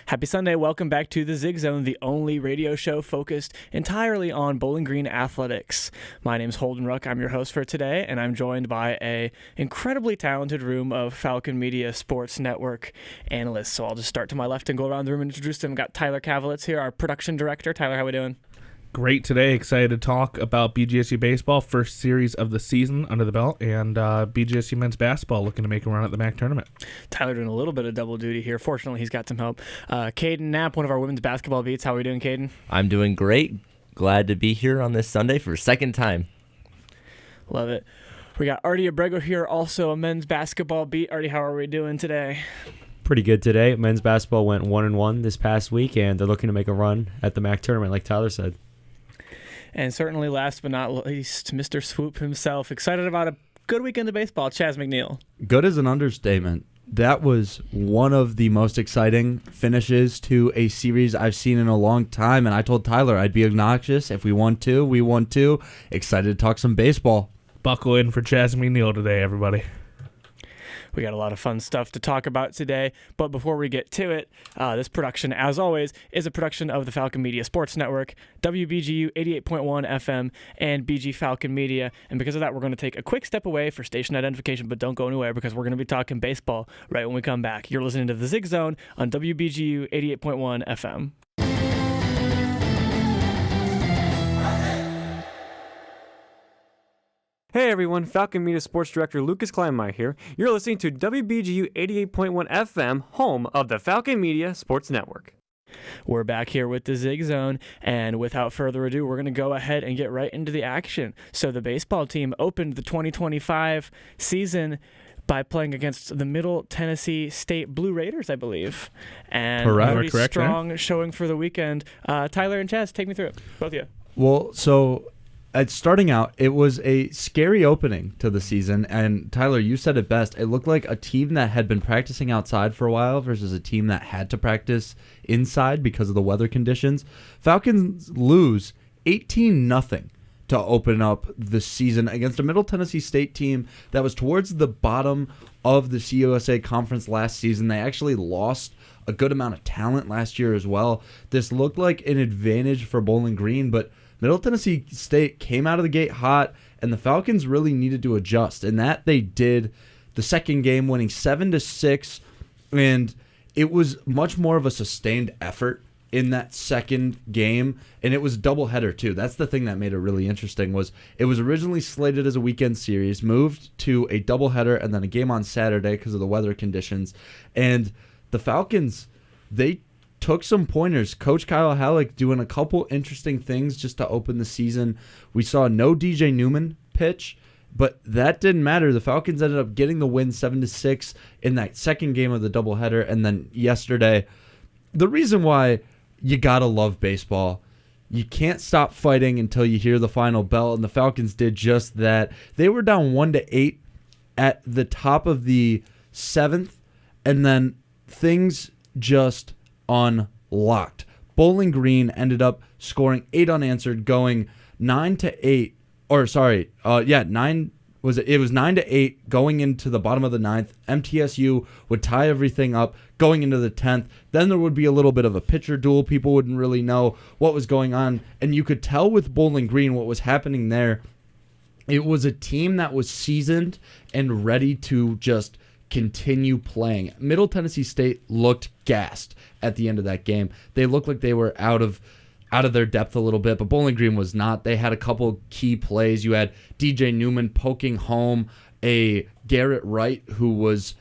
Happy Sunday. Welcome back to the Zig Zone, the only radio show focused entirely on Bowling Green athletics. My name's Holden Ruck. I'm your host for today, and I'm joined by a incredibly talented room of Falcon Media Sports Network analysts. So I'll just start to my left and go around the room and introduce them. We've got Tyler Kavalitz here, our production director. Tyler, how we doing? Great today. Excited to talk about BGSU baseball, first series of the season under the belt, and BGSU men's basketball looking to make a run at the MAC tournament. Tyler doing a little bit of double duty here. Fortunately, he's got some help. Caden Knapp, one of our women's basketball beats. How are we doing, Caden? I'm doing great. Glad to be here on this Sunday for a second time. Love it. We got Artie Abrego here, also a men's basketball beat. Artie, how are we doing today? Pretty good today. Men's basketball went 1-1 this past week, and they're looking to make a run at the MAC tournament, like Tyler said. And certainly last but not least, Mr. Swoop himself. Excited about a good weekend of baseball. Chaz McNeil. Good is an understatement. That was one of the most exciting finishes to a series I've seen in a long time. And I told Tyler I'd be obnoxious. If we won two, we won two. Excited to talk some baseball. Buckle in for Chaz McNeil today, everybody. We got a lot of fun stuff to talk about today, but before we get to it, this production, as always, is a production of the Falcon Media Sports Network, WBGU 88.1 FM, and BG Falcon Media, and because of that, we're going to take a quick step away for station identification, but don't go anywhere because we're going to be talking baseball right when we come back. You're listening to the Zig Zone on WBGU 88.1 FM. Hey everyone, Falcon Media Sports Director Lucas Kleinmeyer here. You're listening to WBGU 88.1 FM, home of the Falcon Media Sports Network. We're back here with the Zig Zone, and without further ado, we're going to go ahead and get right into the action. So the baseball team opened the 2025 season by playing against the Middle Tennessee State Blue Raiders, I believe. And Correct. a pretty Correct, strong showing for the weekend. Tyler and Chaz, take me through it. Both of you. Well, so starting out, it was a scary opening to the season, and Tyler, you said it best. It looked like a team that had been practicing outside for a while versus a team that had to practice inside because of the weather conditions. Falcons lose 18-0 to open up the season against a Middle Tennessee State team that was towards the bottom of the CUSA Conference last season. They actually lost a good amount of talent last year as well. This looked like an advantage for Bowling Green, but Middle Tennessee State came out of the gate hot, and the Falcons really needed to adjust, and that they did. The second game winning 7-6, and it was much more of a sustained effort in that second game, and it was a doubleheader too. That's the thing that made it really interesting. Was it was originally slated as a weekend series, moved to a doubleheader, and then a game on Saturday because of the weather conditions. And the Falcons, they took some pointers. Coach Kyle Halleck doing a couple interesting things just to open the season. We saw no DJ Newman pitch, but that didn't matter. The Falcons ended up getting the win 7-6 in that second game of the doubleheader. And then yesterday, the reason why you gotta love baseball, you can't stop fighting until you hear the final bell, and the Falcons did just that. They were down 1-8 at the top of the seventh, and then things just unlocked. Bowling Green ended up scoring 8 unanswered, going 9-8, or sorry, 9 was it was 9-8 going into the bottom of the ninth. MTSU would tie everything up going into the 10th. Then there would be a little bit of a pitcher duel. People wouldn't really know what was going on, and you could tell with Bowling Green what was happening there. It was a team that was seasoned and ready to just continue playing. Middle Tennessee State looked gassed at the end of that game. They looked like they were out of their depth a little bit, but Bowling Green was not. They had a couple key plays. You had DJ Newman poking home a Garrett Wright, who was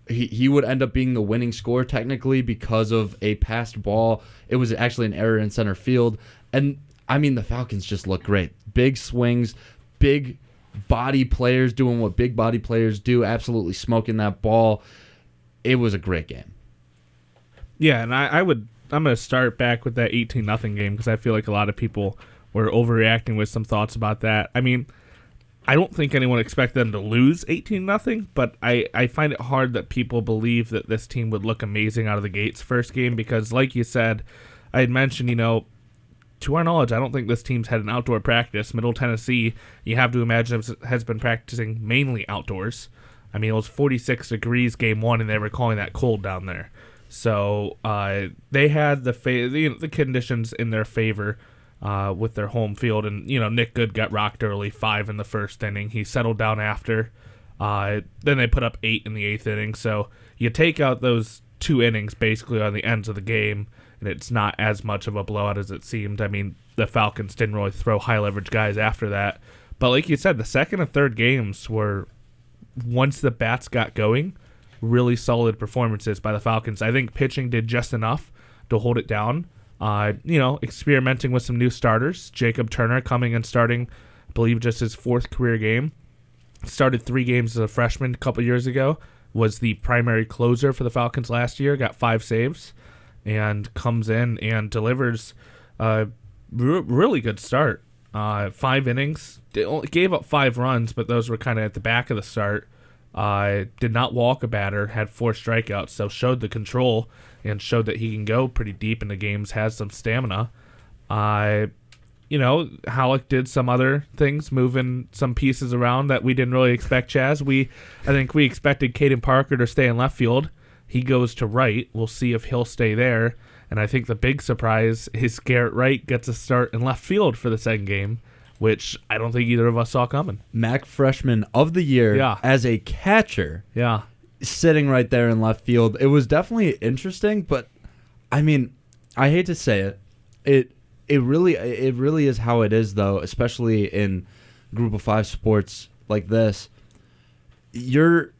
he would end up being the winning scorer technically because of a passed ball. It was actually an error in center field. And I mean, the Falcons just look great. Big swings, big body players doing what big body players do, absolutely smoking that ball. It was a great game. Yeah, and I'm going to start back with that 18-0 game because I feel like a lot of people were overreacting with some thoughts about that. I mean, I don't think anyone expected them to lose 18-0, but I find it hard that people believe that this team would look amazing out of the gates first game because, like you said, I had mentioned, to our knowledge, I don't think this team's had an outdoor practice. Middle Tennessee, you have to imagine, has been practicing mainly outdoors. I mean, it was 46 degrees game one, and they were calling that cold down there. So they had the conditions in their favor with their home field. And, Nick Good got rocked early, 5 in the first inning. He settled down after. Then they put up 8 in the 8th inning. So you take out those 2 innings basically on the ends of the game, and it's not as much of a blowout as it seemed. I mean, the Falcons didn't really throw high-leverage guys after that. But like you said, the second and third games were, once the bats got going, really solid performances by the Falcons. I think pitching did just enough to hold it down. Experimenting with some new starters. Jacob Turner coming and starting, I believe, just his 4th career game. Started 3 games as a freshman a couple years ago. Was the primary closer for the Falcons last year. Got 5 saves. And comes in and delivers a really good start. 5 innings. Gave up 5 runs, but those were kind of at the back of the start. Did not walk a batter. Had 4 strikeouts, so showed the control and showed that he can go pretty deep into games, has some stamina. Halleck did some other things, moving some pieces around that we didn't really expect, Chaz. I think we expected Caden Parker to stay in left field. He goes to right. We'll see if he'll stay there. And I think the big surprise is Garrett Wright gets a start in left field for the second game, which I don't think either of us saw coming. MAC Freshman of the Year as a catcher. Yeah. Sitting right there in left field. It was definitely interesting, but I mean, I hate to say it. It really is how it is, though, especially in Group of 5 sports like this. Your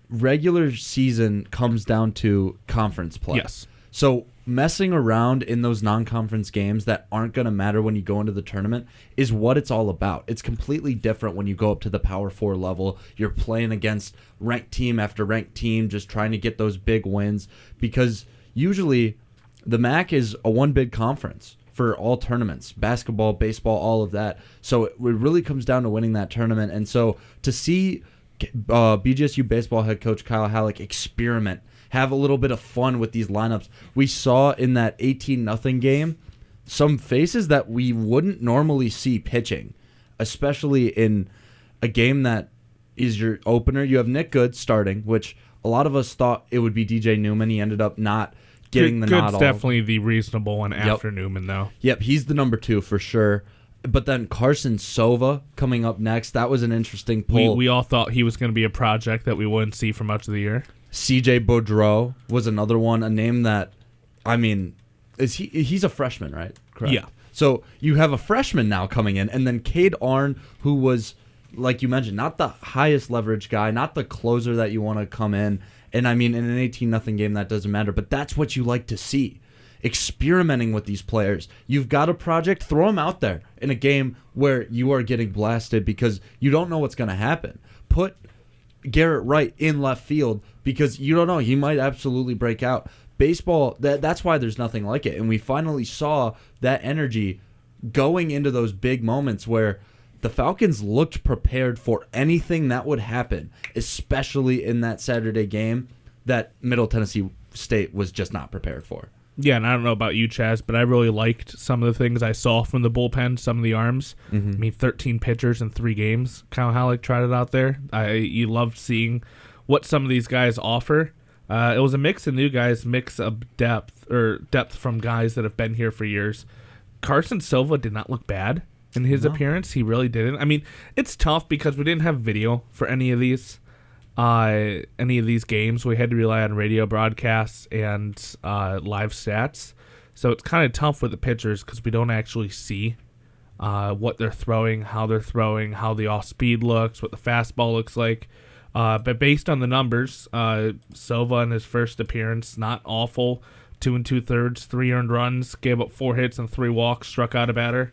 regular season comes down to conference play. Yes. So messing around in those non-conference games that aren't going to matter when you go into the tournament is what it's all about. It's completely different when you go up to the Power 4 level. You're playing against ranked team after ranked team, just trying to get those big wins, because usually the MAC is a one big conference for all tournaments, basketball, baseball, all of that. So it really comes down to winning that tournament. And so to see BGSU baseball head coach Kyle Halleck experiment, have a little bit of fun with these lineups. We saw in that 18-0 game some faces that we wouldn't normally see pitching, especially in a game that is your opener. You have Nick Good starting, which a lot of us thought it would be DJ Newman. He ended up not getting the nod. Good's definitely the reasonable one after Newman, though. Yep, he's the number 2 for sure. But then Carson Sova coming up next. That was an interesting pull. We all thought he was going to be a project that we wouldn't see for much of the year. CJ Boudreau was another one, a name that, I mean, he's a freshman, right? Correct. Yeah. So you have a freshman now coming in, and then Cade Arn, who was, like you mentioned, not the highest leverage guy, not the closer that you want to come in. And I mean, in an 18-0 game, that doesn't matter, but that's what you like to see. Experimenting with these players. You've got a project, throw them out there in a game where you are getting blasted because you don't know what's going to happen. Put Garrett Wright in left field because you don't know. He might absolutely break out. Baseball, that's why there's nothing like it. And we finally saw that energy going into those big moments where the Falcons looked prepared for anything that would happen, especially in that Saturday game that Middle Tennessee State was just not prepared for. Yeah, and I don't know about you, Chaz, but I really liked some of the things I saw from the bullpen, some of the arms. Mm-hmm. I mean, 13 pitchers in 3 games. Kyle Halleck tried it out there. You loved seeing what some of these guys offer. It was a mix of new guys, mix of depth from guys that have been here for years. Carson Silva did not look bad in his appearance. He really didn't. I mean, it's tough because we didn't have video for any of these games. We had to rely on radio broadcasts and live stats. So it's kind of tough with the pitchers because we don't actually see what they're throwing, how the off speed looks, what the fastball looks like. But based on the numbers, Silva in his first appearance, not awful. 2 2/3, 3 earned runs, gave up 4 hits and 3 walks, struck out a batter.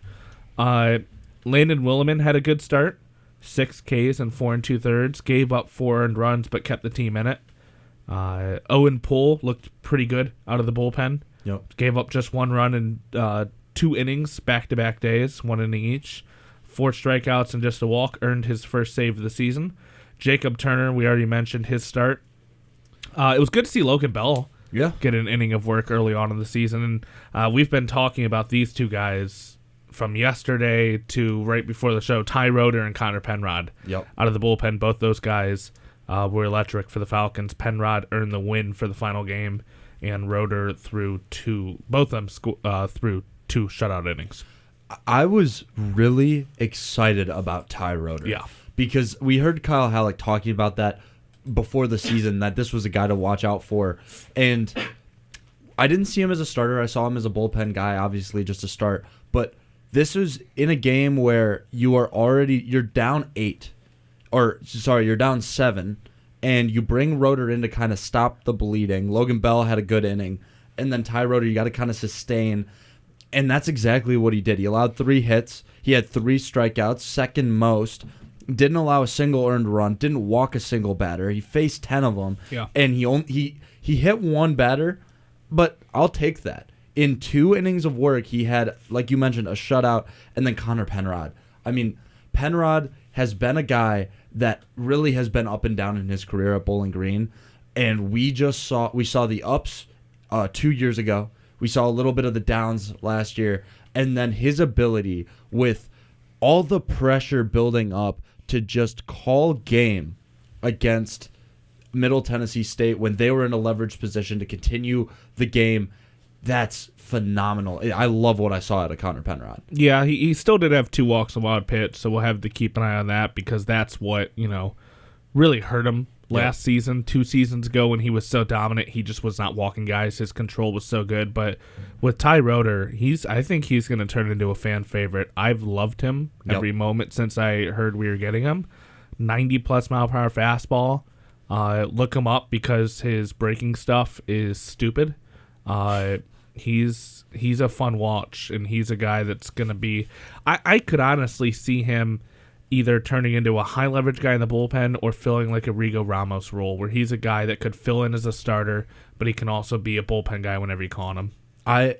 Landon Williman had a good start. 6 Ks and 4 2/3, gave up 4 earned runs but kept the team in it. Owen Poole looked pretty good out of the bullpen. Yep. Gave up just 1 run in 2 innings, back-to-back days, 1 inning each. 4 strikeouts and just a walk, earned his first save of the season. Jacob Turner, we already mentioned his start. It was good to see Logan Bell get an inning of work early on in the season. And we've been talking about these 2 guys from yesterday to right before the show. Ty Roeder and Connor Penrod out of the bullpen. Both those guys were electric for the Falcons. Penrod earned the win for the final game and Roeder threw both of them threw 2 shutout innings. I was really excited about Ty Roeder. Yeah. Because we heard Kyle Halleck talking about that before the season, that this was a guy to watch out for. And I didn't see him as a starter. I saw him as a bullpen guy, obviously, just to start. But this was in a game where you're down 8. You're down 7. And you bring Roeder in to kind of stop the bleeding. Logan Bell had a good inning. And then Ty Roeder, you got to kind of sustain. And that's exactly what he did. He allowed 3 hits. He had 3 strikeouts, second most. Didn't allow a single earned run. Didn't walk a single batter. He faced 10 of them. Yeah. And he hit 1 batter, but I'll take that. In 2 innings of work, he had, like you mentioned, a shutout, and then Connor Penrod. I mean, Penrod has been a guy that really has been up and down in his career at Bowling Green, and we saw the ups 2 years ago. We saw a little bit of the downs last year, and then his ability with all the pressure building up to just call game against Middle Tennessee State when they were in a leveraged position to continue the game, that's phenomenal. I love what I saw out of Connor Penrod. Yeah, he still did have 2 walks and wild pitch, so we'll have to keep an eye on that because that's what, really hurt him last season, 2 seasons ago when he was so dominant. He just was not walking guys. His control was so good. But with Ty Roeder, I think he's going to turn into a fan favorite. I've loved him every moment since I heard we were getting him. 90-plus mile-per-hour fastball. Look him up because his breaking stuff is stupid. He's a fun watch, and he's a guy that's going to be... I could honestly see him either turning into a high-leverage guy in the bullpen or filling like a Rigo Ramos role, where he's a guy that could fill in as a starter, but he can also be a bullpen guy whenever you call on him. I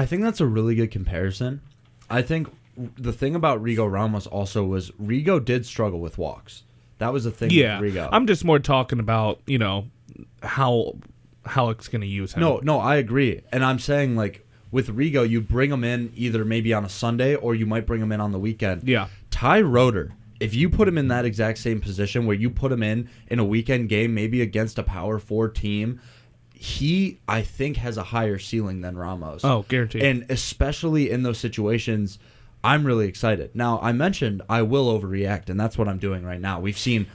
think that's a really good comparison. I think the thing about Rigo Ramos also was Rigo did struggle with walks. That was the thing with Rigo. I'm just more talking about, how Halleck's going to use him. No, I agree. And I'm saying, like, with Rigo, you bring him in either maybe on a Sunday or you might bring him in on the weekend. Yeah. Ty Roeder, if you put him in that exact same position where you put him in a weekend game, maybe against a Power 4 team, he, I think, has a higher ceiling than Ramos. Oh, guaranteed. And especially in those situations, I'm really excited. Now, I mentioned I will overreact, and that's what I'm doing right now. We've seen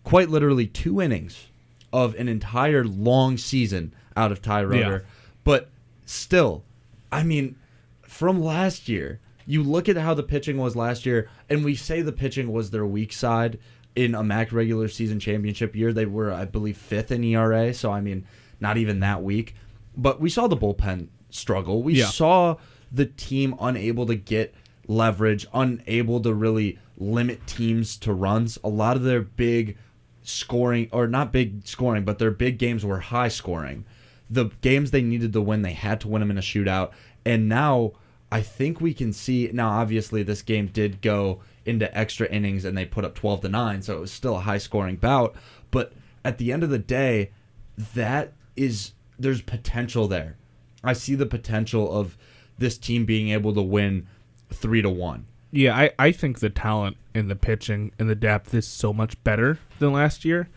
quite literally 2 innings of an entire long season out of Ty Roeder. Yeah. But still, I mean, from last year, you look at how the pitching was last year, and we say the pitching was their weak side in a MAC regular season championship year. They were, I believe, 5th in ERA, so, I mean, not even that weak. But we saw the bullpen struggle. We saw the team unable to get leverage, unable to really limit teams to runs. A lot of their big scoring, or not big scoring, but their big games were high scoring. The games they needed to win, they had to win them in a shootout. And now I think we can see, now obviously this game did go into extra innings and they put up 12-9, so it was still a high scoring bout. But at the end of the day, there's potential there. I see the potential of this team being able to win 3-1. Yeah, I think the talent in the pitching and the depth is so much better than last year.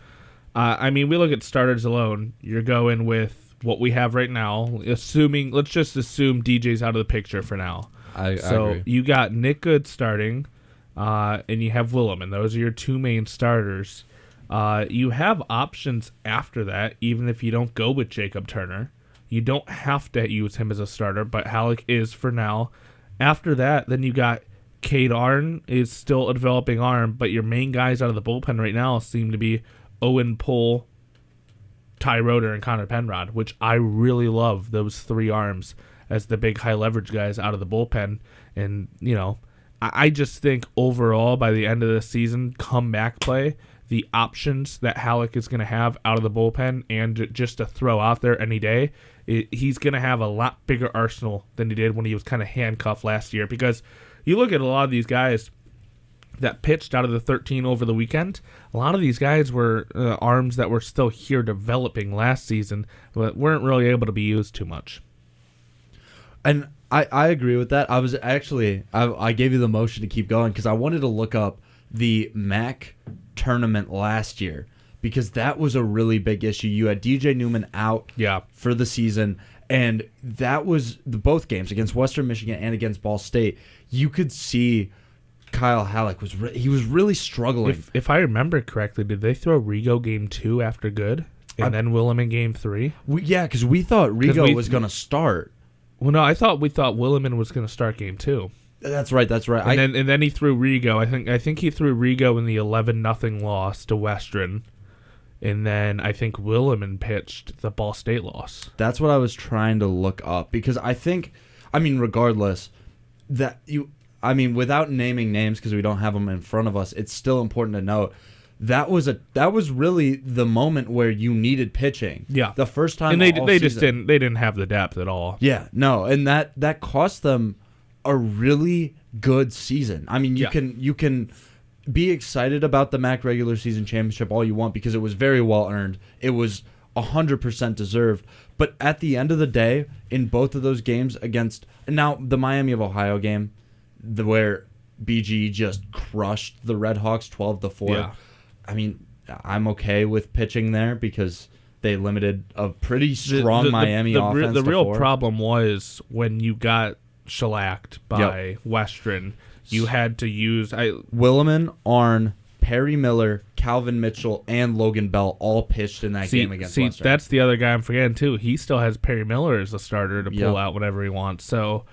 I mean, we look at starters alone. You're going with what we have right now, let's just assume DJ's out of the picture for now. I agree. You got Nick Good starting, and you have Willem, and those are your 2 main starters. You have options after that, even if you don't go with Jacob Turner. You don't have to use him as a starter, but Halleck is for now. After that, then you got Cade Arn is still a developing arm, but your main guys out of the bullpen right now seem to be Owen Pohl, Ty Roeder, and Connor Penrod, which I really love those 3 arms as the big high leverage guys out of the bullpen. And, I just think overall by the end of the season, comeback play, the options that Halleck is going to have out of the bullpen and just to throw out there any day, he's going to have a lot bigger arsenal than he did when he was kind of handcuffed last year. Because you look at a lot of these guys that pitched out of the 13 over the weekend, a lot of these guys were arms that were still here developing last season, but weren't really able to be used too much. And I agree with that. I was actually, I gave you the motion to keep going because I wanted to look up the MAC tournament last year because that was a really big issue. You had DJ Newman out for the season, and that was both games against Western Michigan and against Ball State. You could see Kyle Halleck was really struggling. If I remember correctly, did they throw Rigo game 2 after good, and then Willem in game 3? Because we thought Rigo was going to start. Well, no, we thought Williman was going to start game 2. That's right. And then he threw Rigo. I think he threw Rigo in the 11-0 loss to Western, and then I think Williman pitched the Ball State loss. That's what I was trying to look up, because regardless, without naming names because we don't have them in front of us, it's still important to note that was really the moment where you needed pitching. Yeah, the first time, and they just didn't have the depth at all. Yeah, no, and that cost them a really good season. I mean, you can be excited about the MAC regular season championship all you want, because it was very well earned. It was 100% deserved. But at the end of the day, in both of those games against now the Miami of Ohio game, where BG just crushed the Red Hawks 12-4. Yeah. I mean, I'm okay with pitching there because they limited a pretty strong Miami offense. The real problem was when you got shellacked by Western, you had to use Williman, Arn, Perry Miller, Calvin Mitchell, and Logan Bell all pitched in that game against Western. That's the other guy I'm forgetting too. He still has Perry Miller as a starter to pull out whenever he wants. So,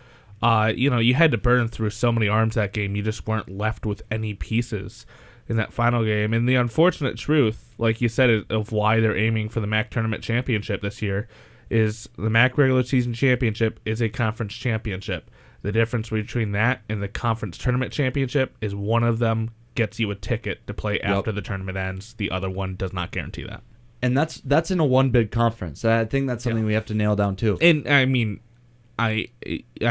you had to burn through so many arms that game. You just weren't left with any pieces in that final game. And the unfortunate truth, like you said, of why they're aiming for the MAC tournament championship this year is the MAC regular season championship is a conference championship. The difference between that and the conference tournament championship is one of them gets you a ticket to play after the tournament ends. The other one does not guarantee that. And that's in a one-bid conference. I think that's something we have to nail down too. And I mean, I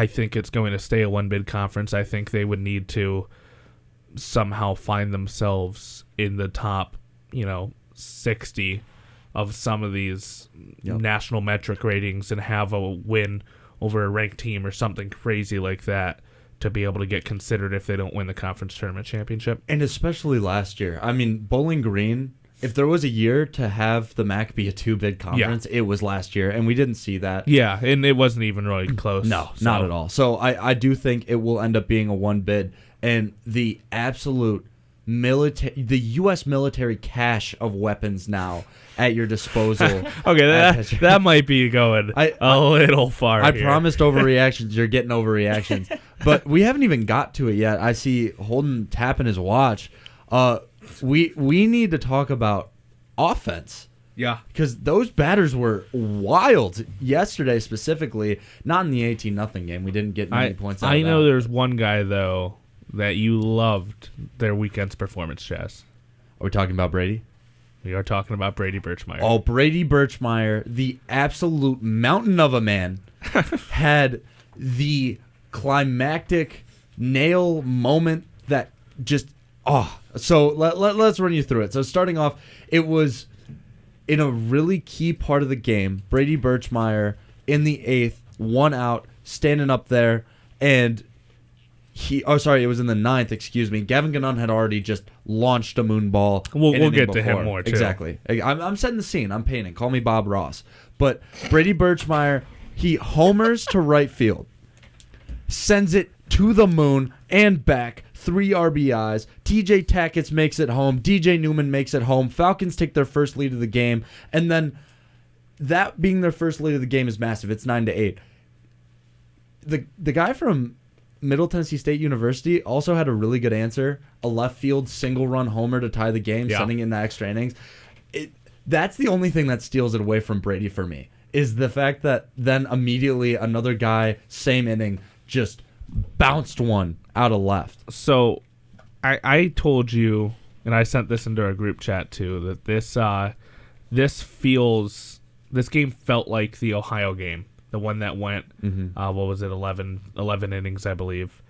think it's going to stay a one-bid conference. I think they would need to somehow find themselves in the top, 60 of some of these national metric ratings and have a win over a ranked team or something crazy like that to be able to get considered if they don't win the conference tournament championship. And especially last year. I mean, Bowling Green, if there was a year to have the MAC be a two-bid conference, it was last year, and we didn't see that. Yeah, and it wasn't even really close. No, not at all. So I do think it will end up being a one-bid, and the absolute the U.S. military cache of weapons now at your disposal. Okay, that might be going a little far. I promised overreactions. You're getting overreactions. But we haven't even got to it yet. I see Holden tapping his watch. We need to talk about offense. Yeah. Because those batters were wild yesterday specifically. Not in the 18-0 game. We didn't get many points out of that. I know there's one guy, though, that you loved their weekend's performance, Chaz. Are we talking about Brady? We are talking about Brady Birchmeyer. Oh, Brady Birchmeyer, the absolute mountain of a man, had the climactic nail moment that just, So let's run you through it. So starting off, it was in a really key part of the game, Brady Birchmeyer in the 8th, 1 out, standing up there, and it was in the 9th, excuse me. Gavin Gannon had already just launched a moon ball. We'll get to him more, too. Exactly. I'm setting the scene. I'm painting. Call me Bob Ross. But Brady Birchmeyer, he homers to right field, sends it to the moon and back, 3 RBIs. TJ Tackett makes it home. DJ Newman makes it home. Falcons take their first lead of the game. And then that being their first lead of the game is massive. It's 9-8. The guy from Middle Tennessee State University also had a really good answer. A left field single-run homer to tie the game, sending in the extra innings. That's the only thing that steals it away from Brady for me, is the fact that then immediately another guy, same inning, just bounced one out of left. So I told you, and I sent this into our group chat too, that this game felt like the Ohio game. The one that went, what was it, 11 innings, I believe.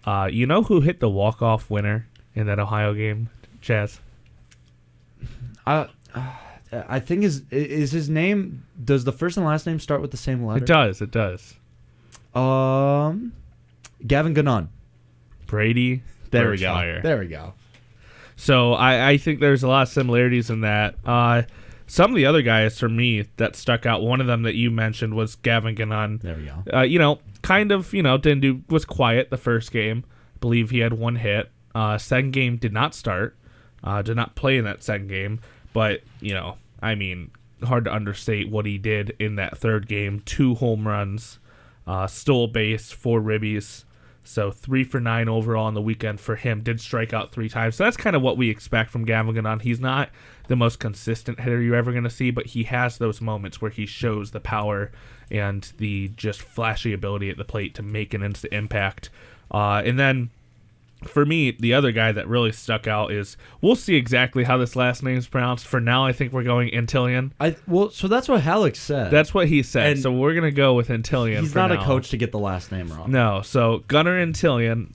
You know who hit the walk-off winner in that Ohio game, Chaz? I think is his name, does the first and last name start with the same letter? It does. Gavin Gannon. Brady There Birchmeyer. we go. So I think there's a lot of similarities in that. Some of the other guys for me that stuck out, one of them that you mentioned was Gavin Gannon. There we go. Was quiet the first game. I believe he had one hit. Second game did not start. Did not play in that second game. But, hard to understate what he did in that third game. 2 home runs, stole a base, 4 ribbies. So 3 for 9 overall on the weekend for him. Did strike out 3 times. So that's kind of what we expect from Gavin Gannon. He's not the most consistent hitter you're ever going to see, but he has those moments where he shows the power and the just flashy ability at the plate to make an instant impact. And then for me, the other guy that really stuck out is, we'll see exactly how this last name's pronounced. For now, I think we're going Antillion. So that's what Halleck said. That's what he said. And so we're going to go with Antillion. He's not a coach to get the last name wrong. No. So Gunnar Antillion,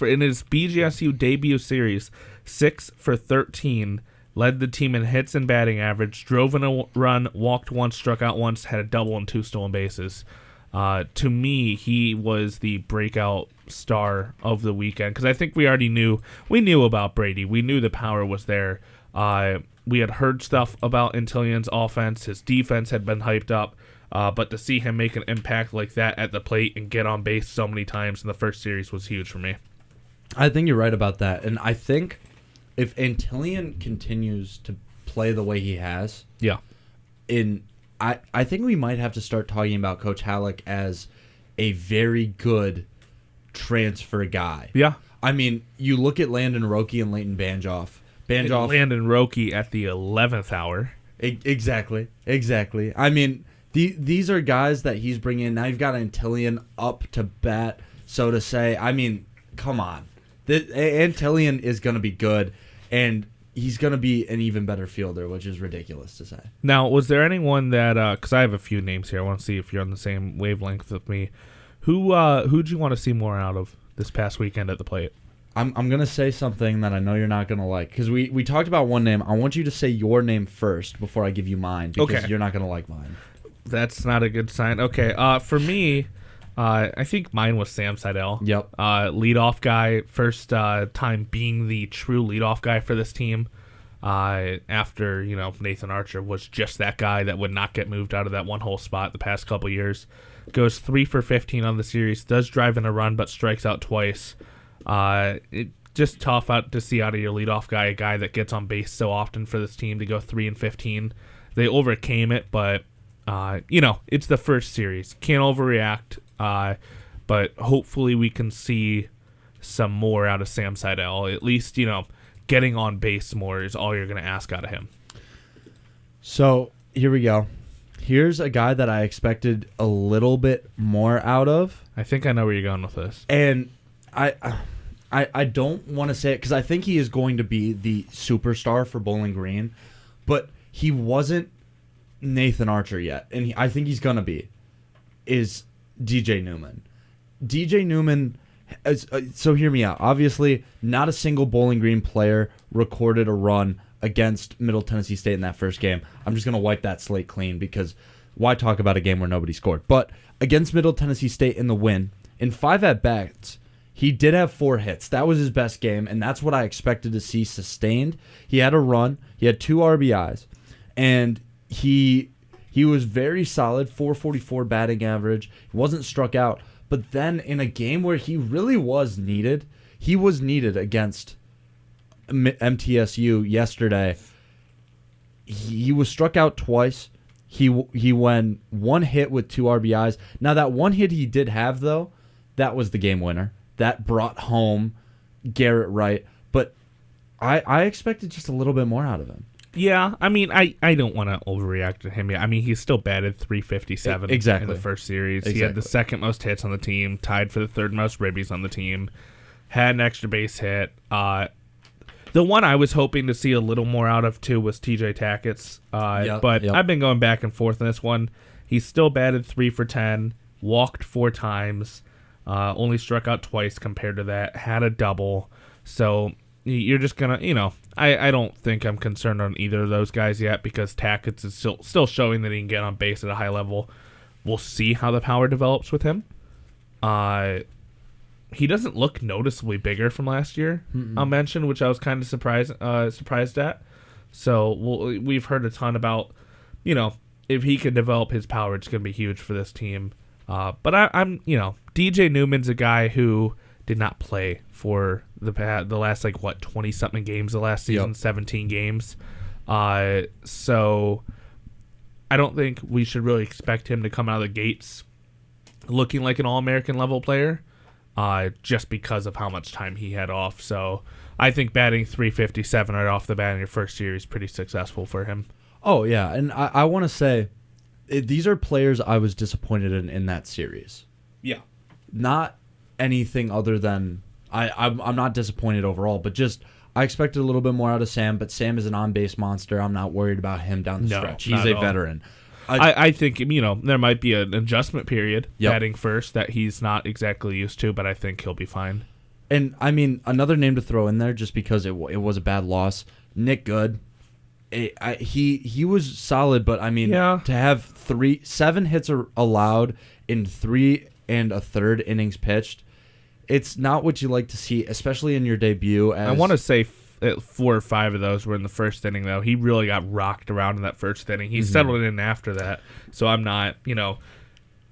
in his BGSU debut series, 6 for 13, led the team in hits and batting average, drove in a run, walked once, struck out once, had a double and 2 stolen bases. To me, he was the breakout star of the weekend, because I think we knew about Brady. We knew the power was there. We had heard stuff about Antillion's offense. His defense had been hyped up, but to see him make an impact like that at the plate and get on base so many times in the first series was huge for me. I think you're right about that, and I think if Antillion continues to play the way he has, I think we might have to start talking about Coach Halleck as a very good transfer guy. Yeah. I mean, you look at Landon Roque and Leighton Banjoff. Landon Roque at the 11th hour. Exactly. I mean, these are guys that he's bringing in. Now you've got Antillion up to bat, so to say. I mean, come on. Antillion is going to be good, and he's going to be an even better fielder, which is ridiculous to say. Now, was there anyone that, because I have a few names here, I want to see if you're on the same wavelength with me. Who'd you want to see more out of this past weekend at the plate? I'm going to say something that I know you're not going to like, because we talked about one name. I want you to say your name first before I give you mine, because you're not going to like mine. That's not a good sign. Okay, for me, I think mine was Sam Seidel. Yep. Leadoff guy, first time being the true leadoff guy for this team. After Nathan Archer was just that guy that would not get moved out of that one hole spot the past couple years. Goes 3 for 15 on the series. Does drive in a run, but strikes out twice. It just tough out to see out of your leadoff guy, a guy that gets on base so often for this team, to go 3 and 15. They overcame it, but it's the first series. Can't overreact. But hopefully we can see some more out of Sam Seidel. At least, getting on base more is all you're going to ask out of him. So here we go. Here's a guy that I expected a little bit more out of. I think I know where you're going with this. And I don't want to say it because I think he is going to be the superstar for Bowling Green, but he wasn't Nathan Archer yet, and I think he's going to be, is DJ Newman. DJ Newman, so hear me out. Obviously, not a single Bowling Green player recorded a run against Middle Tennessee State in that first game. I'm just going to wipe that slate clean because why talk about a game where nobody scored? But against Middle Tennessee State in the win, in 5 at-bats, he did have 4 hits. That was his best game, and that's what I expected to see sustained. He had a run. He had 2 RBIs, and he was very solid, 444 batting average. He wasn't struck out. But then in a game where he really was needed, against MTSU yesterday. He was struck out twice. He went 1 hit with 2 RBIs. Now that 1 hit he did have, though, that was the game winner. That brought home Garrett Wright. But I expected just a little bit more out of him. Yeah, I mean, I don't want to overreact to him yet. I mean, he still batted .357 in the first series. Exactly. He had the second most hits on the team, tied for the third most ribbies on the team, had an extra base hit. The one I was hoping to see a little more out of, too, was TJ Tackett's. But I've been going back and forth on this one. He still batted 3 for 10, walked 4 times, only struck out twice compared to that, had a double. So you're just going to, I don't think I'm concerned on either of those guys yet because Tackett's is still showing that he can get on base at a high level. We'll see how the power develops with him. he doesn't look noticeably bigger from last year. I'll mention, which I was kind of surprised at. So we've heard a ton about, if he can develop his power, it's going to be huge for this team. But I'm DJ Newman's a guy who did not play for the last 20 something games the last season, 17 games. So I don't think we should really expect him to come out of the gates looking like an All-American level player, just because of how much time he had off. So I think batting .357 right off the bat in your first year is pretty successful for him. Oh, yeah, and I want to say these are players I was disappointed in that series. Yeah. Not anything other than I'm not disappointed overall, but just I expected a little bit more out of Sam, but Sam is an on-base monster. I'm not worried about him down the stretch. He's a veteran. I think, there might be an adjustment period batting first that he's not exactly used to, but I think he'll be fine. And, another name to throw in there just because it was a bad loss, Nick Good. He was solid, but, to have 7 hits allowed in 3 1/3 innings pitched, it's not what you like to see, especially in your debut. I want to say 4 or 5 of those were in the first inning, though. He really got rocked around in that first inning. He settled in after that, so I'm not,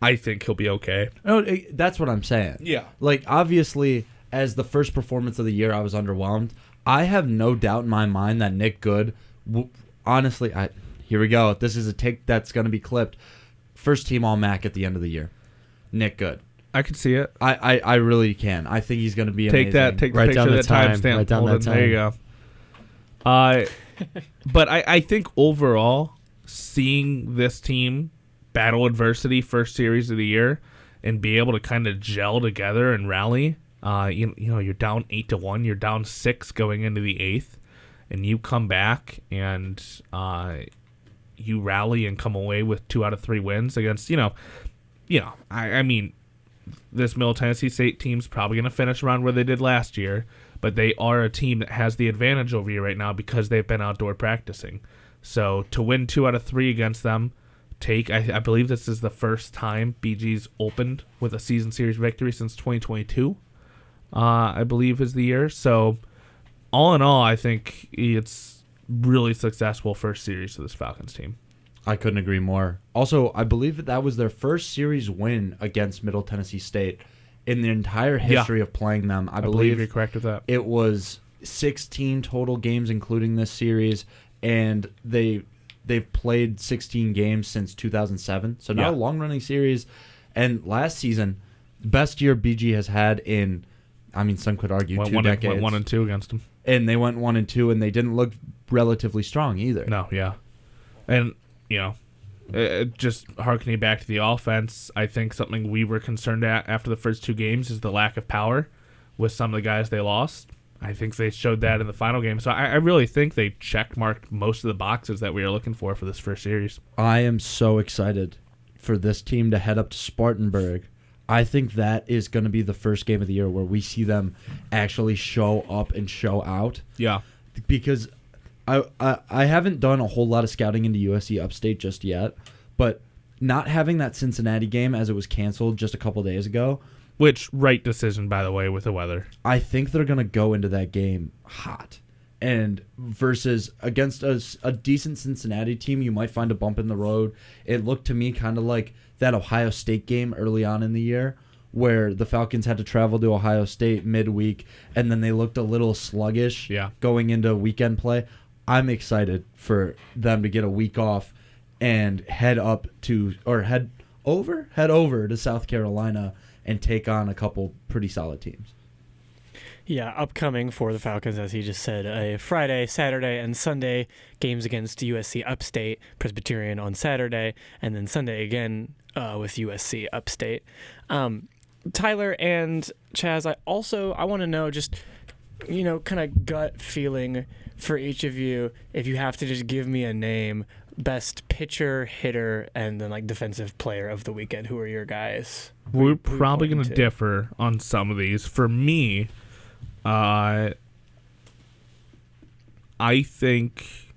I think he'll be okay. No, that's what I'm saying. Yeah. Obviously, as the first performance of the year, I was underwhelmed. I have no doubt in my mind that Nick Good, honestly, here we go. This is a take that's going to be clipped. First team All-MAC at the end of the year. Nick Good. I could see it. I really can. I think he's going to be amazing. Take the picture of the timestamp. Write down that time. There you go. But I think overall, seeing this team battle adversity first series of the year and be able to kind of gel together and rally, you're down 8-1, you're down 6 going into the 8th, and you come back and you rally and come away with 2 out of 3 wins against, this Middle Tennessee State team's probably going to finish around where they did last year, but they are a team that has the advantage over you right now because they've been outdoor practicing. So to win 2 out of 3 against them, I believe this is the first time BG's opened with a season series victory since 2022, I believe is the year. So all in all, I think it's really successful first series for this Falcons team. I couldn't agree more. Also, I believe that was their first series win against Middle Tennessee State in the entire history of playing them. I believe you're correct with that. It was 16 total games, including this series, and they've played 16 games since 2007. So not a long-running series. And last season, best year BG has had in, some could argue, 2 decades. Went 1-2 against them. And they went 1-2, and they didn't look relatively strong either. No, yeah. And just harkening back to the offense, I think something we were concerned at after the first 2 games is the lack of power with some of the guys they lost. I think they showed that in the final game. So I really think they check-marked most of the boxes that we were looking for this first series. I am so excited for this team to head up to Spartanburg. I think that is going to be the first game of the year where we see them actually show up and show out. Yeah. Because I haven't done a whole lot of scouting into USC Upstate just yet, but not having that Cincinnati game as it was canceled just a couple days ago. Which, right decision, by the way, with the weather. I think they're going to go into that game hot. And versus against a decent Cincinnati team, you might find a bump in the road. It looked to me kind of like that Ohio State game early on in the year where the Falcons had to travel to Ohio State midweek, and then they looked a little sluggish going into weekend play. I'm excited for them to get a week off and head over to South Carolina and take on a couple pretty solid teams. Yeah, upcoming for the Falcons, as he just said, a Friday, Saturday, and Sunday games against USC Upstate, Presbyterian on Saturday, and then Sunday again with USC Upstate. Tyler and Chaz, I want to know just, kind of gut feeling for each of you, if you have to just give me a name, best pitcher, hitter, and then defensive player of the weekend. Who are your guys? We're probably going to differ on some of these. For me, I think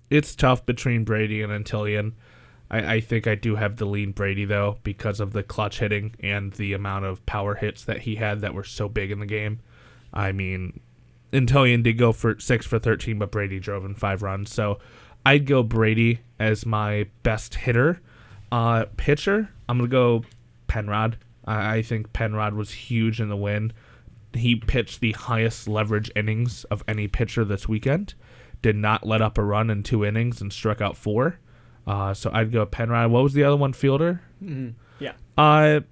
it's tough between Brady and Antillion. I think I do have to lean Brady, though, because of the clutch hitting and the amount of power hits that he had that were so big in the game. I mean, Antillion did go for 6 for 13, but Brady drove in 5 runs. So I'd go Brady as my best hitter. Pitcher, I'm going to go Penrod. I think Penrod was huge in the win. He pitched the highest leverage innings of any pitcher this weekend. Did not let up a run in 2 innings and struck out 4. So I'd go Penrod. What was the other one? Fielder? Mm-hmm. Yeah. I'd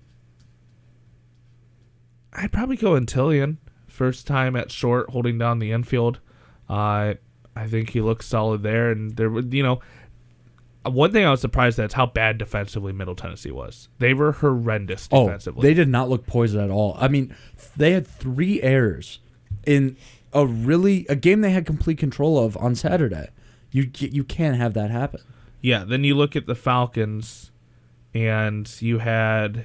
probably go Antillion. First time at short, holding down the infield. I think he looks solid there. And there, one thing I was surprised at is how bad defensively Middle Tennessee was. They were horrendous defensively. They did not look poised at all. I mean, they had 3 errors in a game they had complete control of on Saturday. You can't have that happen. Yeah, then you look at the Falcons, and you had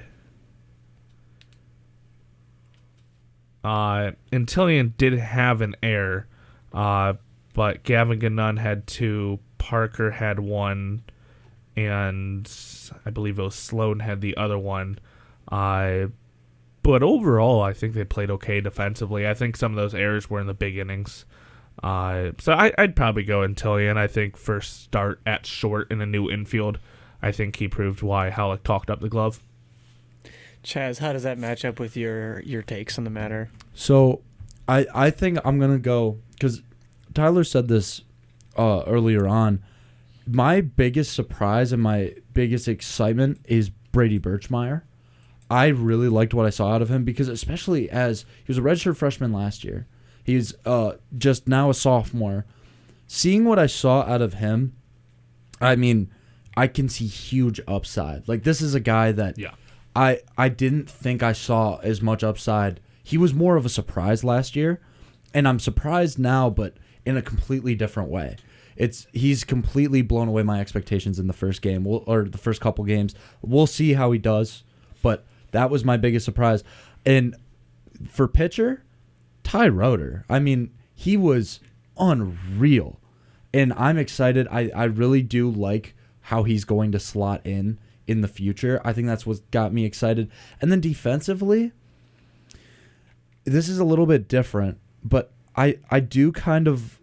Antillion did have an error, but Gavin Gannon had 2, Parker had 1, and I believe it was Sloan had the other one. But overall, I think they played okay defensively. I think some of those errors were in the big innings. So I'd probably go Antillion. I think first start at short in a new infield. I think he proved why Halleck talked up the glove. Chaz, how does that match up with your takes on the matter? So I think I'm going to go, because Tyler said this earlier on, my biggest surprise and my biggest excitement is Brady Birchmeyer. I really liked what I saw out of him, because especially as he was a redshirt freshman last year, he's just now a sophomore. Seeing what I saw out of him, I mean, I can see huge upside. Like, this is a guy that I didn't think I saw as much upside. He was more of a surprise last year, and I'm surprised now, but in a completely different way. He's completely blown away my expectations in the first game, or the first couple games. We'll see how he does, but that was my biggest surprise. And for pitcher, Ty Roeder, I mean, he was unreal, and I'm excited. I really do like how he's going to slot in the future. I think that's what got me excited. And then defensively, this is a little bit different, but I do kind of,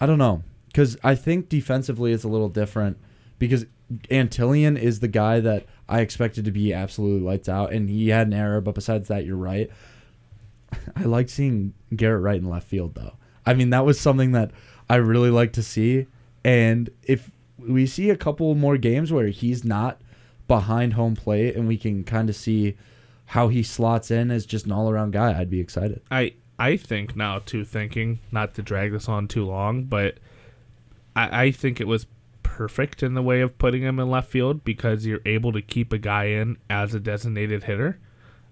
I don't know, because I think defensively it's a little different, because Antillion is the guy that I expected to be absolutely lights out, and he had an error, but besides that, you're right. I like seeing Garrett Wright in left field, though. I mean, that was something that I really like to see, and if we see a couple more games where he's not behind home plate and we can kind of see how he slots in as just an all-around guy, I'd be excited. I think now, too, thinking, not to drag this on too long, but I think it was perfect in the way of putting him in left field, because you're able to keep a guy in as a designated hitter,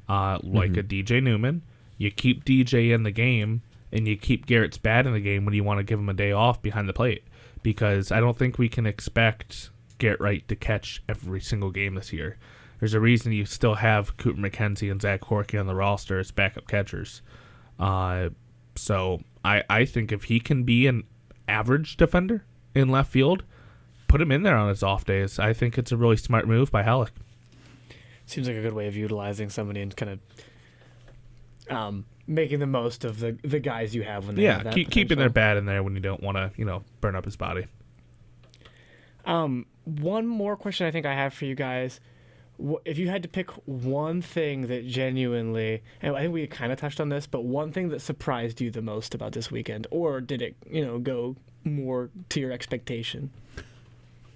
like a DJ Newman. You keep DJ in the game, and you keep Garrett's bat in the game when you want to give him a day off behind the plate, because I don't think we can expect Garrett Wright to catch every single game this year. There's a reason you still have Cooper McKenzie and Zach Horky on the roster as backup catchers. So I think if he can be an average defender in left field, put him in there on his off days. I think it's a really smart move by Halleck. Seems like a good way of utilizing somebody and kind of making the most of the guys you have when they have that keeping their bat in there when you don't want to burn up his body. One more question I think I have for you guys. If you had to pick one thing that genuinely, and I think we kind of touched on this, but one thing that surprised you the most about this weekend, or did it, go more to your expectation?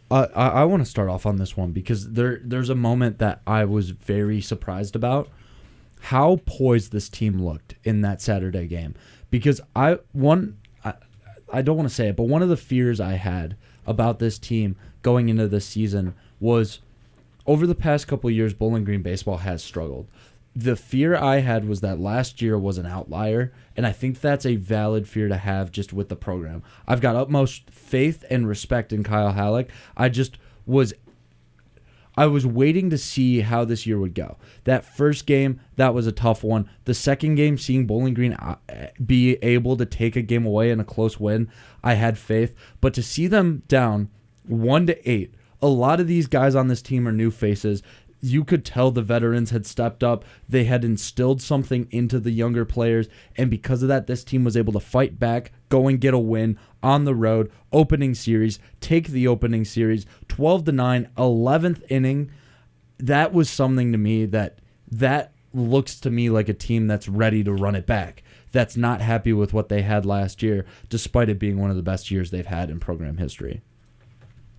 I want to start off on this one, because there's a moment that I was very surprised about, how poised this team looked in that Saturday game. Because I don't want to say it, but one of the fears I had about this team going into this season was, over the past couple of years, Bowling Green baseball has struggled. The fear I had was that last year was an outlier, and I think that's a valid fear to have just with the program. I've got utmost faith and respect in Kyle Halleck. I was waiting to see how this year would go. That first game, that was a tough one. The second game, seeing Bowling Green be able to take a game away in a close win, I had faith. But to see them down 1-8 A lot of these guys on this team are new faces. You could tell the veterans had stepped up. They had instilled something into the younger players, and because of that, this team was able to fight back, go and get a win on the road, opening series, take the opening series, 12-9, 11th inning. That was something to me that looks to me like a team that's ready to run it back, that's not happy with what they had last year, despite it being one of the best years they've had in program history.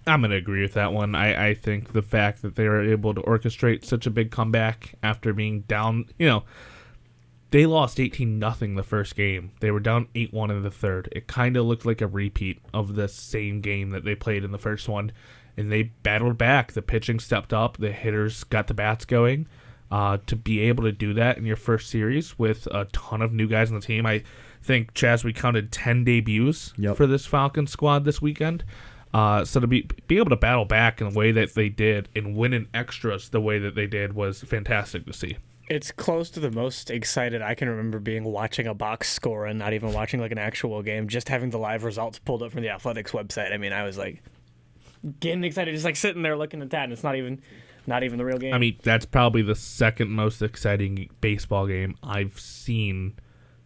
I'm going to agree with that one. I think the fact that they were able to orchestrate such a big comeback after being down, they lost 18-0 the first game. They were down 8-1 in the third. It kind of looked like a repeat of the same game that they played in the first one, and they battled back. The pitching stepped up. The hitters got the bats going. To be able to do that in your first series with a ton of new guys on the team. I think, Chaz, we counted 10 debuts for this Falcons squad this weekend. So to be able to battle back in the way that they did and win in extras the way that they did was fantastic to see. It's close to the most excited I can remember being watching a box score and not even watching like an actual game, just having the live results pulled up from the Athletics website. I mean, I was like getting excited, just like sitting there looking at that, and it's not even the real game. I mean, that's probably the second most exciting baseball game I've seen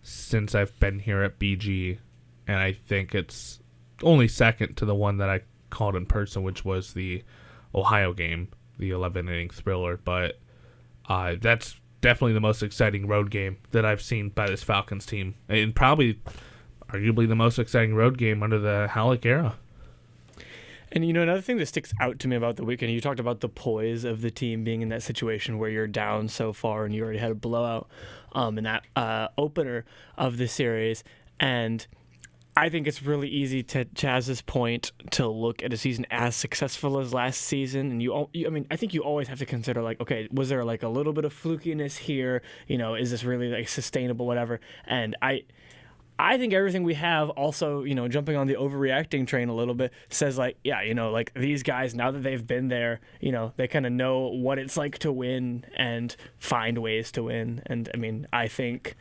since I've been here at BG, and I think it's only second to the one that I called in person, which was the Ohio game, the 11-inning thriller. But that's definitely the most exciting road game that I've seen by this Falcons team, and probably arguably the most exciting road game under the Halleck era. And, another thing that sticks out to me about the weekend, you talked about the poise of the team being in that situation where you're down so far and you already had a blowout in that opener of the series. And I think it's really easy, to Chaz's point, to look at a season as successful as last season. And I think you always have to consider, like, okay, was there like a little bit of flukiness here? Is this really like sustainable, whatever? And I think everything we have also, jumping on the overreacting train a little bit, says like, yeah, like these guys, now that they've been there, they kind of know what it's like to win and find ways to win. And I mean, I think,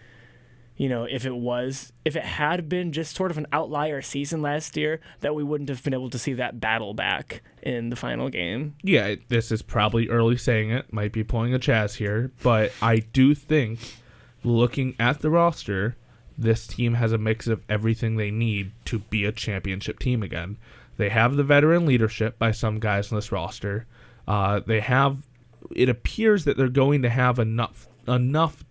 if it had been just sort of an outlier season last year, that we wouldn't have been able to see that battle back in the final game. Yeah, this is probably early saying it, might be pulling a Chaz here, but I do think, looking at the roster, this team has a mix of everything they need to be a championship team again. They have the veteran leadership by some guys on this roster. It appears that they're going to have enough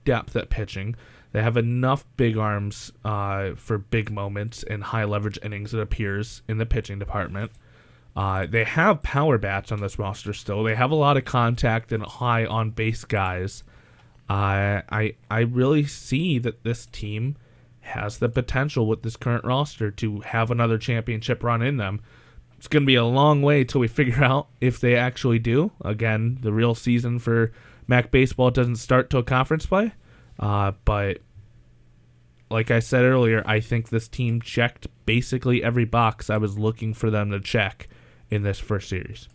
depth at pitching. They have enough big arms for big moments and high leverage innings, it appears, in the pitching department. They have power bats on this roster still. They have a lot of contact and high on base guys. I really see that this team has the potential with this current roster to have another championship run in them. It's going to be a long way till we figure out if they actually do. Again, the real season for MAC baseball doesn't start till conference play. But like I said earlier, I think this team checked basically every box I was looking for them to check in this first series.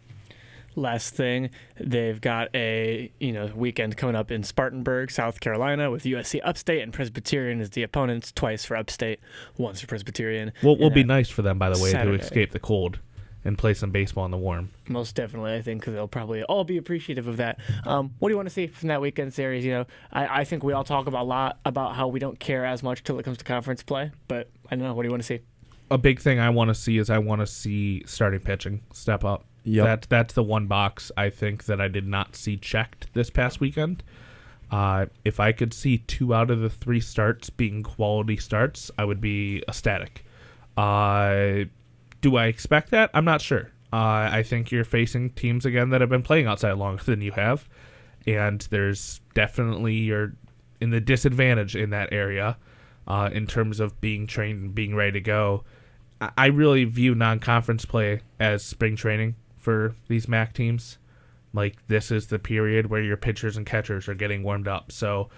Last thing, they've got a weekend coming up in Spartanburg, South Carolina, with USC Upstate and Presbyterian as the opponents, twice for Upstate, once for Presbyterian. Will be nice for them, by the way, Saturday. to escape the cold and play some baseball in the warm. Most definitely, I think, because they'll probably all be appreciative of that. What do you want to see from that weekend series? I think we all talk a lot about how we don't care as much till it comes to conference play, but I don't know. What do you want to see? A big thing I want to see is starting pitching step up. Yep. That's the one box I think that I did not see checked this past weekend. If I could see 2 out of the 3 starts being quality starts, I would be ecstatic. Do I expect that? I'm not sure. I think you're facing teams again that have been playing outside longer than you have, and there's definitely you're in the disadvantage in that area in terms of being trained and being ready to go. I really view non-conference play as spring training for these MAC teams. Like, this is the period where your pitchers and catchers are getting warmed up. So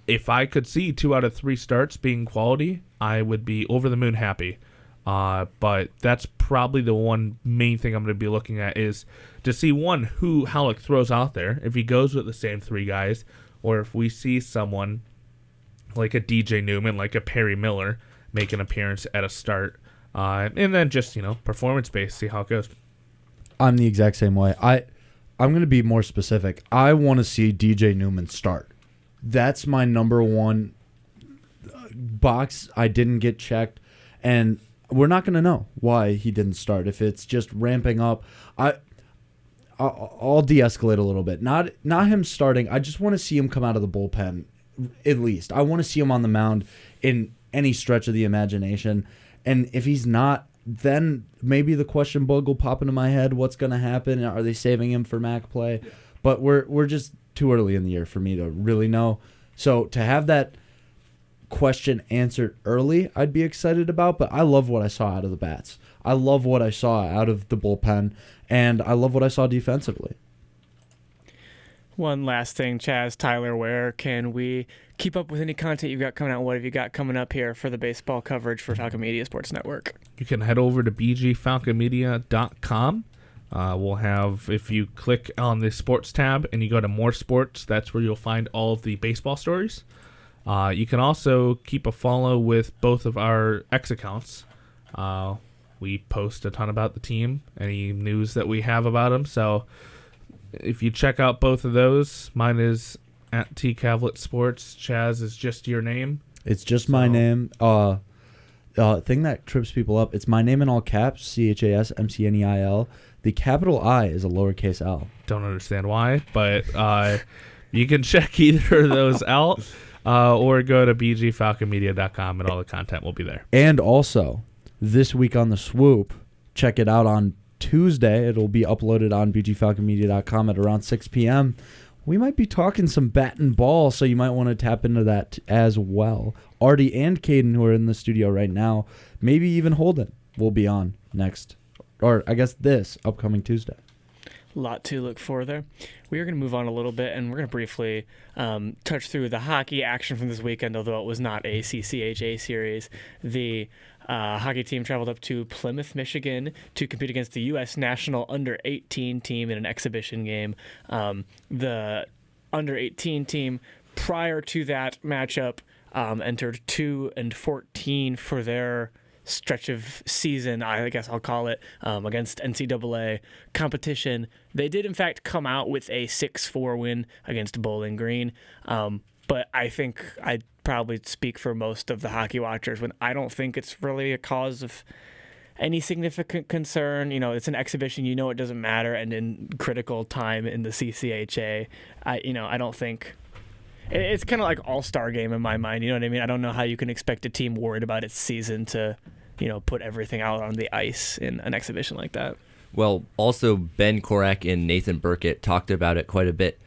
if I could see 2 out of 3 starts being quality, I would be over the moon happy. But that's probably the one main thing I'm going to be looking at, is to see, one, who Halleck throws out there, if he goes with the same 3 guys, or if we see someone like a DJ Newman, like a Perry Miller, make an appearance at a start. And then just, performance-based, see how it goes. I'm the exact same way. I'm going to be more specific. I want to see DJ Newman start. That's my number one box I didn't get checked, and we're not going to know why he didn't start. If it's just ramping up, I'll de-escalate a little bit. Not him starting. I just want to see him come out of the bullpen, at least. I want to see him on the mound in any stretch of the imagination. And if he's not, then maybe the question bug will pop into my head. What's going to happen? Are they saving him for MAC play? Yeah. But we're just too early in the year for me to really know. So to have that question answered early, I'd be excited about. But I love what I saw out of the bats. I love what I saw out of the bullpen, and I love what I saw defensively. One last thing, Chaz, Tyler, where can we keep up with any content you've got coming out? What have you got coming up here for the baseball coverage for Falcon Media Sports Network? You can head over to bgfalconmedia.com. We'll have, if you click on the sports tab and you go to more sports, that's where you'll find all of the baseball stories. You can also keep a follow with both of our X accounts. We post a ton about the team, any news that we have about them. So if you check out both of those, mine is at @TCavlet Sports. Chaz is just your name. It's just my name. Thing that trips people up, it's my name in all caps, CHASMCNEIL. The capital I is a lowercase l. Don't understand why, but you can check either of those out or go to bgfalconmedia.com and all the content will be there. And also, this week on the Swoop, check it out on Tuesday. It'll be uploaded on bgfalconmedia.com at around 6 p.m. We might be talking some bat and ball, so you might want to tap into that as well. Artie and Caden, who are in the studio right now, maybe even Holden, will be on next, or I guess this upcoming Tuesday. A lot to look for there. We are going to move on a little bit, and we're going to briefly touch through the hockey action from this weekend, although it was not a CCHA series. The hockey team traveled up to Plymouth, Michigan to compete against the U.S. national under-18 team in an exhibition game. The under-18 team, prior to that matchup, entered 2-14 for their stretch of season, I guess I'll call it, against NCAA competition. They did, in fact, come out with a 6-4 win against Bowling Green. But I think I'd probably speak for most of the hockey watchers when I don't think it's really a cause of any significant concern. You know, it's an exhibition. You know it doesn't matter. And in critical time in the CCHA, I don't think... It's kind of like all-star game in my mind. You know what I mean? I don't know how you can expect a team worried about its season to, put everything out on the ice in an exhibition like that. Well, also Ben Korak and Nathan Burkett talked about it quite a bit.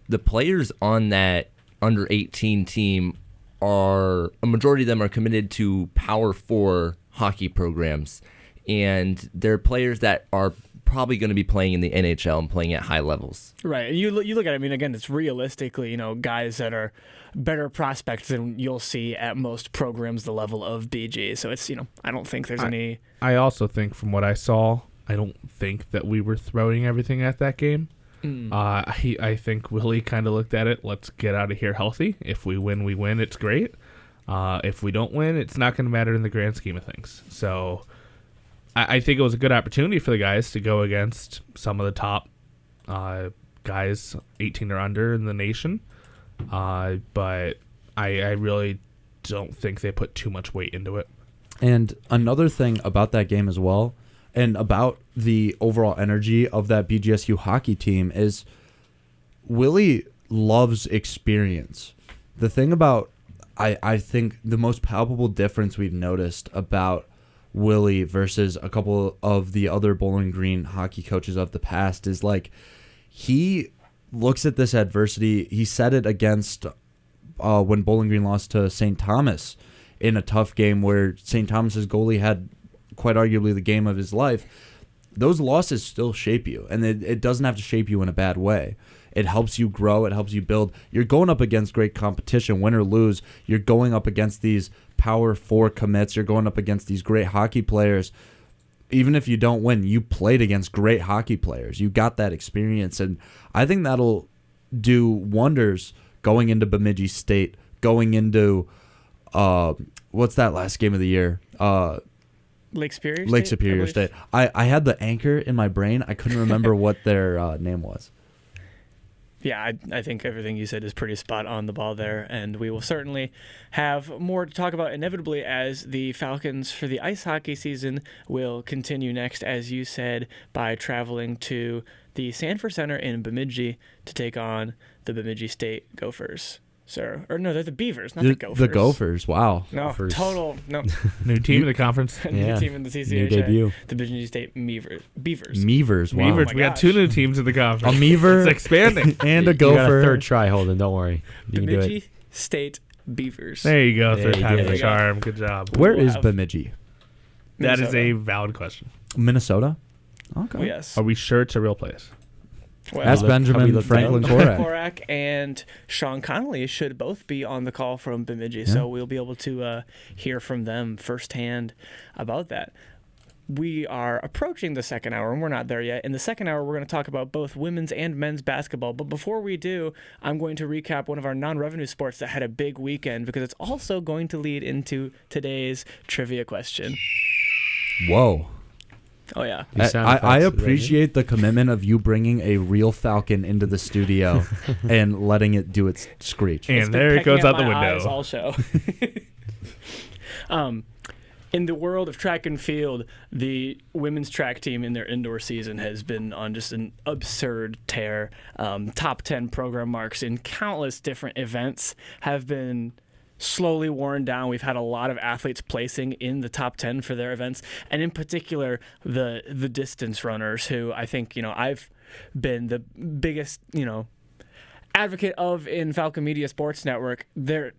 The players on that under-18 team a majority of them are committed to Power 4 hockey programs. And they're players that are probably going to be playing in the NHL and playing at high levels. Right. And you look at it, I mean, again, it's realistically, guys that are better prospects than you'll see at most programs the level of BG. So it's, I don't think there's any... I also think from what I saw, I don't think that we were throwing everything at that game. I think Willie kind of looked at it, let's get out of here healthy. If we win, we win. It's great. If we don't win, it's not going to matter in the grand scheme of things. So... I think it was a good opportunity for the guys to go against some of the top guys 18 or under in the nation. But I really don't think they put too much weight into it. And another thing about that game as well, and about the overall energy of that BGSU hockey team, is Willie loves experience. The thing about, I think the most palpable difference we've noticed about Willie versus a couple of the other Bowling Green hockey coaches of the past is he looks at this adversity. He said it against when Bowling Green lost to St. Thomas in a tough game where St. Thomas's goalie had quite arguably the game of his life. Those losses still shape you, and it doesn't have to shape you in a bad way. It helps you grow. It helps you build. You're going up against great competition, win or lose. You're going up against these Power 4 commits. You're going up against these great hockey players. Even if you don't win, you played against great hockey players. You got that experience, and I think that'll do wonders going into Bemidji State, going into what's that last game of the year? Lake Superior State? Lake Superior I believe? State. I had the anchor in my brain. I couldn't remember what their name was. Yeah, I think everything you said is pretty spot on the ball there, and we will certainly have more to talk about inevitably as the Falcons for the ice hockey season will continue next, as you said, by traveling to the Sanford Center in Bemidji to take on the Bemidji State Gophers. Sir, or no, they're the Beavers, not the Gophers. The Gophers. Wow. No, Gophers. no. New team in the conference. New Yeah. team in the CCHA. New debut. The Bemidji State Beavers. Meavers. Wow. Beavers. my We got gosh. 2 new teams in the A conference. Meaver It's expanding. and a You got a Gopher. third try, Holden. Don't worry. You can do it. Bemidji State Beavers. There you go. There Third you time go. the charm. Good job. Where We'll is have Bemidji? That is Minnesota. a valid question. Minnesota. Okay. Oh, yes. Are we sure it's a real place? Well, Ask Have we Benjamin looked Franklin down? Korak. Korak and Sean Connolly should both be on the call from Bemidji, so we'll be able to hear from them firsthand about that. We are approaching the second hour, and we're not there yet. In the second hour, we're going to talk about both women's and men's basketball. But before we do, I'm going to recap one of our non-revenue sports that had a big weekend because it's also going to lead into today's trivia question. Whoa. Oh, yeah. You sound I effects, right? appreciate the commitment of you bringing a real falcon into the studio and letting it do its screech. It's And been there it pecking goes at out the my eyes window. all show. In the world of track and field, the women's track team in their indoor season has been on just an absurd tear. Top 10 program marks in countless different events have been slowly worn down. We've had a lot of athletes placing in the top 10 for their events, and in particular, the distance runners, who I think, I've been the biggest, advocate of in Falcon Media Sports Network. They're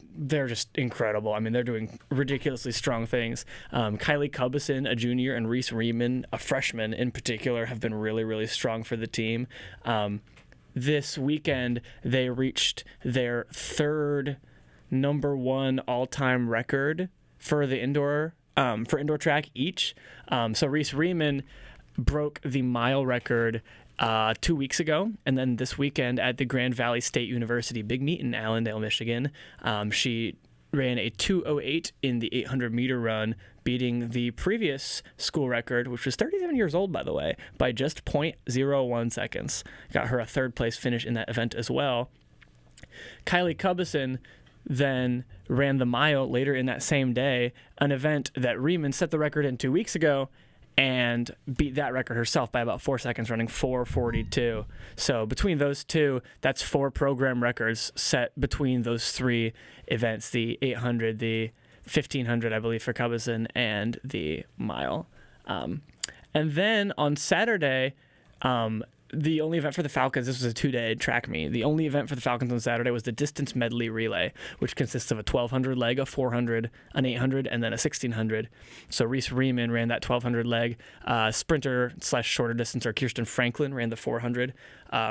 just incredible. I mean, they're doing ridiculously strong things. Kylie Cubison, a junior, and Reese Riemann, a freshman in particular, have been really, really strong for the team. This weekend, they reached their third number one all-time record for the indoor track each. So Reese Riemann broke the mile record 2 weeks ago, and then this weekend at the Grand Valley State University Big Meet in Allendale, Michigan, she ran a 2:08 in the 800-meter run, beating the previous school record, which was 37 years old, by the way, by just 0.01 seconds. Got her a third-place finish in that event as well. Kylie Cubison then ran the mile later in that same day, an event that Riemann set the record in 2 weeks ago, and beat that record herself by about 4 seconds, running 4:42. So between those two, that's 4 program records set between those 3 events, the 800, the 1500, I believe, for Cubison, and the mile. And then on Saturday, the only event for the Falcons, this was a 2-day track meet. The only event for the Falcons on Saturday was the distance medley relay, which consists of a 1200 leg, a 400, an 800, and then a 1600. So Reese Riemann ran that 1200 leg. Sprinter / shorter distancer Kirsten Franklin ran the 400.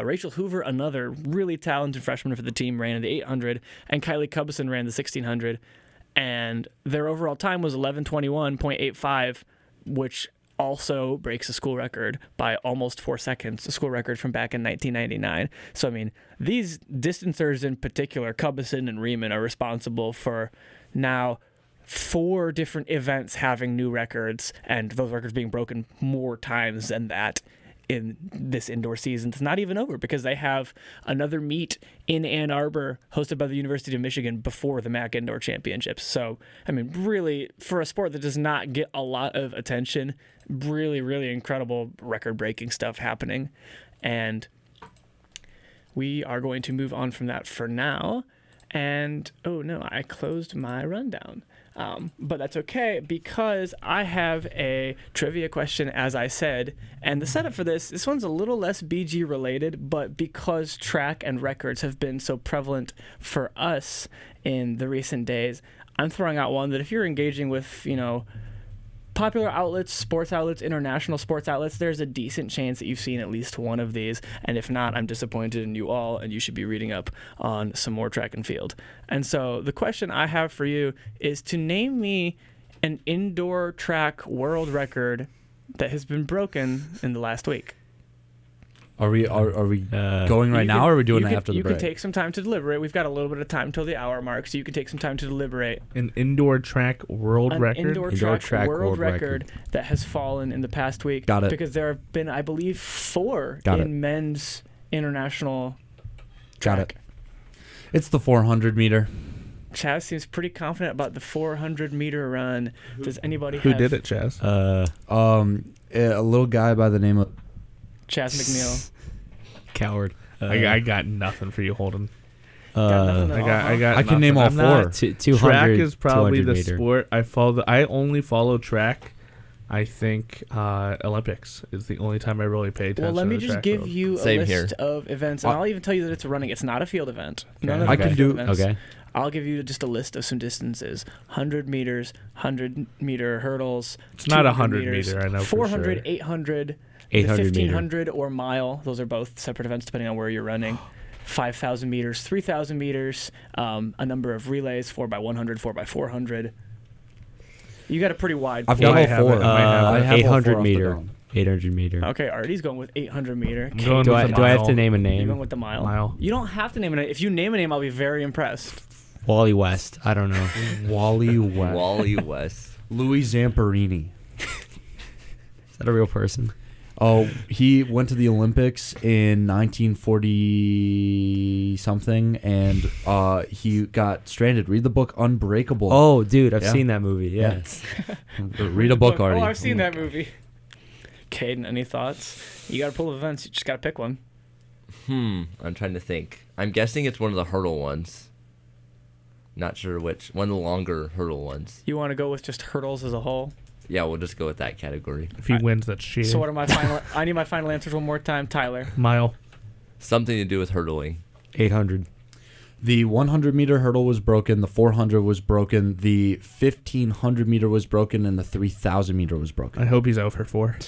Rachel Hoover, another really talented freshman for the team, ran the 800. And Kylie Cubison ran the 1600. And their overall time was 11:21.85, which also breaks a school record by almost 4 seconds, a school record from back in 1999. So, I mean, these distancers in particular, Cubison and Riemann, are responsible for now 4 different events having new records, and those records being broken more times than that in this indoor season. It's not even over because they have another meet in Ann Arbor hosted by the University of Michigan before the MAC Indoor Championships. So, I mean, really, for a sport that does not get a lot of attention, really, really incredible record-breaking stuff happening. And we are going to move on from that for now. And, oh no, I closed my rundown. But that's okay because I have a trivia question, as I said. And the setup for this one's a little less BG related, but because track and records have been so prevalent for us in the recent days, I'm throwing out one that if you're engaging with, popular outlets, sports outlets, international sports outlets, there's a decent chance that you've seen at least one of these. And if not, I'm disappointed in you all, and you should be reading up on some more track and field. And so the question I have for you is to name me an indoor track world record that has been broken in the last week. Are we going right You now, can- or are we doing you it can- after the You break? can take some time to deliberate. We've got a little bit of time till the hour mark, so you can take some time to deliberate. An indoor track world An record. indoor track world record that has fallen in the past week. Got it. Because there have been, I believe, 4 Got in it. men's international Got track. it. It's the 400 meter. Chaz seems pretty confident about the 400-meter run. Does anybody Who have did it, Chaz? A little guy by the name of Chaz McNeil? Coward. I got nothing for you, Holden. Got nothing I got. I can name all I'm not- 4. 200. Track is probably 200 the meter. sport I follow. I only follow track. I think Olympics is the only time I really pay attention. Well, let me to the just track give world. you a Same list here. of events, and I'll even tell you that it's running. It's not a field event. None of I them can are do- field events. Okay. I'll give you just a list of some distances: 100 meters, 100-meter hurdles. It's not 200 100 meters, meter, I know for 400, sure. 800, 800 1500 or mile. Those are both separate events depending on where you're running. 5,000 meters, 3,000 meters, a number of relays, 4x100, 4x400. You got a pretty wide. I've I got might all have 4. it. I might have I it. have all 800 4 off the meter. dome. 800 meter. Okay, Artie's going with 800 meter. I'm going Do with I the do I have mile. to name a You're name? going with the mile. Mile. You don't have to name it. If you name a name, I'll be very impressed. Wally West. I don't know. Wally West. Wally West. Louis Zamperini. Is that a real person? Oh, he went to the Olympics in 1940 something, and he got stranded. Read the book Unbreakable. Oh, dude, I've Yeah. seen that movie. Yeah. Yes. Read a book, Artie. Oh, I've seen that movie. Caden, any thoughts? You got to pull events. You just got to pick one. I'm trying to think. I'm guessing it's one of the hurdle ones. Not sure which. One of the longer hurdle ones. You want to go with just hurdles as a whole? Yeah, we'll just go with that category. If he wins, that's cheating. So what are my final? I need my final answers one more time, Tyler. Mile. Something to do with hurdling. 800. The 100 meter hurdle was broken. The 400 was broken. The 1500 meter was broken, and the 3000 meter was broken. I hope he's over 4.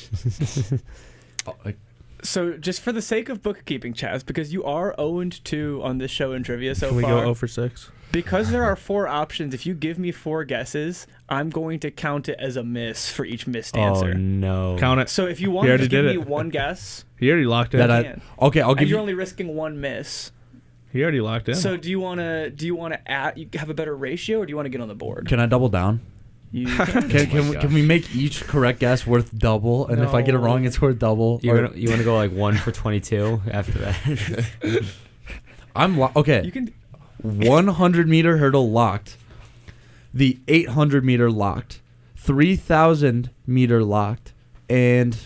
So just for the sake of bookkeeping, Chaz, because you are 0-2 on this show in trivia so Can we far. go 0 for 6? Because there are 4 options, if you give me 4 guesses, I'm going to count it as a miss for each missed Oh, answer. no. Count it. So if you He want to already just give did me it. one guess, He already locked in. That I- can. Okay, I'll and give you're you. only risking 1 miss. He already locked in. So do you want to add? You have a better ratio, or do you want to get on the board? Can I double down? You Can we make each correct guess worth double? And if I get it wrong, No. it's worth double. You want to go like 1 for 22 after that? Okay. You can. 100 meter hurdle locked. The 800 meter locked. 3000 meter locked. And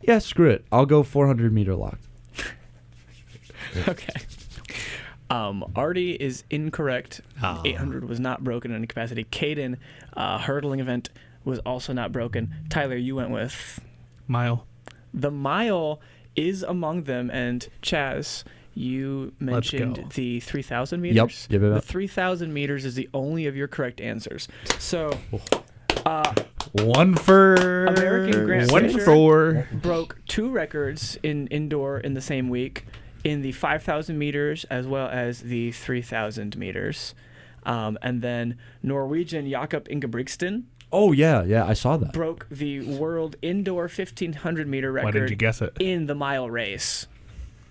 yeah, screw it. I'll go 400 meter locked. Okay. Artie is incorrect. 800 was not broken in any capacity. Caden, hurdling event was also not broken. Tyler, you went with Mile. the mile is among them, and Chaz, you mentioned go. the 3,000 meters. Yep. The 3,000 meters is the only of your correct answers. So, One for American Grand One Fisher for. broke 2 records in indoor in the same week, in the 5,000 meters as well as the 3,000 meters. And then Norwegian Jakob Ingebrigtsen Oh yeah, I saw that. broke the world indoor 1,500 meter record Why didn't you guess it? in the mile race.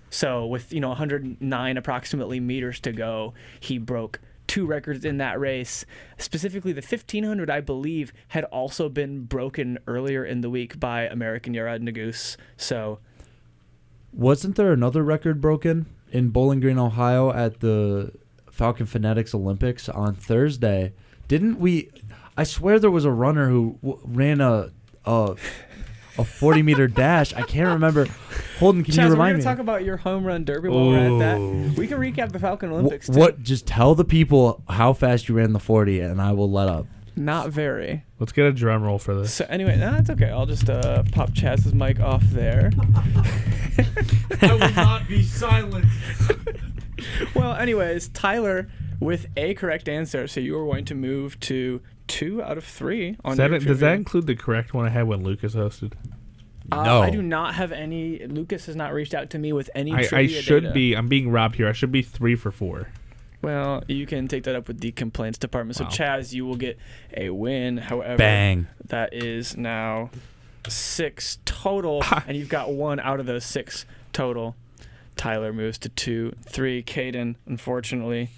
So with 109 approximately meters to go, he broke 2 records in that race. Specifically, the 1,500, I believe, had also been broken earlier in the week by American Yarad Nagus. So Wasn't there another record broken in Bowling Green, Ohio at the Falcon Fanatics Olympics on Thursday? Didn't we? I swear there was a runner who ran a 40 meter dash. I can't remember. Holden, can Chaz, you we're remind going me? to talk about your home run derby while we're at that. Ooh. We can recap the Falcon Olympics, too. What? Just tell the people how fast you ran the 40, and I will let up. Not very. Let's get a drum roll for this. So anyway, it's okay. I'll just pop Chaz's mic off there. I will not be silent. Well, anyways, Tyler with a correct answer, so you are going to move to 2 out of 3 on your Does that trivia. include the correct one I had when Lucas hosted? No. I do not have any. Lucas has not reached out to me with any I trivia should data. be. I'm being robbed here. I should be 3 for 4. Well, you can take that up with the complaints department. Wow. So Chaz, you will get a win. However, Bang. that is now 6 total, and you've got 1 out of those 6 total. Tyler moves to 2, 3. Caden, unfortunately,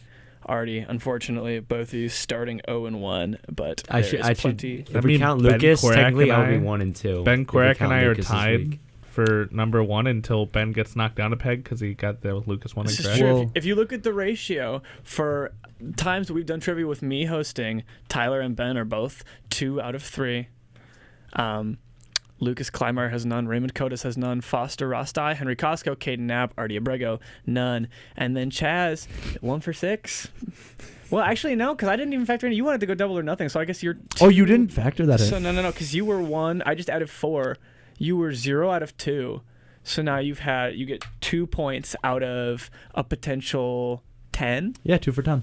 both of you starting 0-1, but I there should. is plenty. If we count Ben Lucas, Korak technically and I'll be I- 1 and 2. Ben if we Korak count and I are Lucas this tied week. for number 1 until Ben gets knocked down a peg because he got there with Lucas 1 This and is Greg. true. Well- If you look at the ratio for times that we've done trivia with me hosting, Tyler and Ben are both 2 out of 3. Lucas Kleinmeyer has none. Raymond Cotis has none. Foster Rostai, Henry Costco, Caden Knapp, Artie Abrego, none. And then Chaz, 1 for 6. Well, actually, no, because I didn't even factor in. You wanted to go double or nothing, so I guess you're. Oh, you didn't factor that in. So no, because you were 1. I just added 4. You were 0 out of 2. So now you get 2 points out of a potential 10. Yeah, 2 for 10.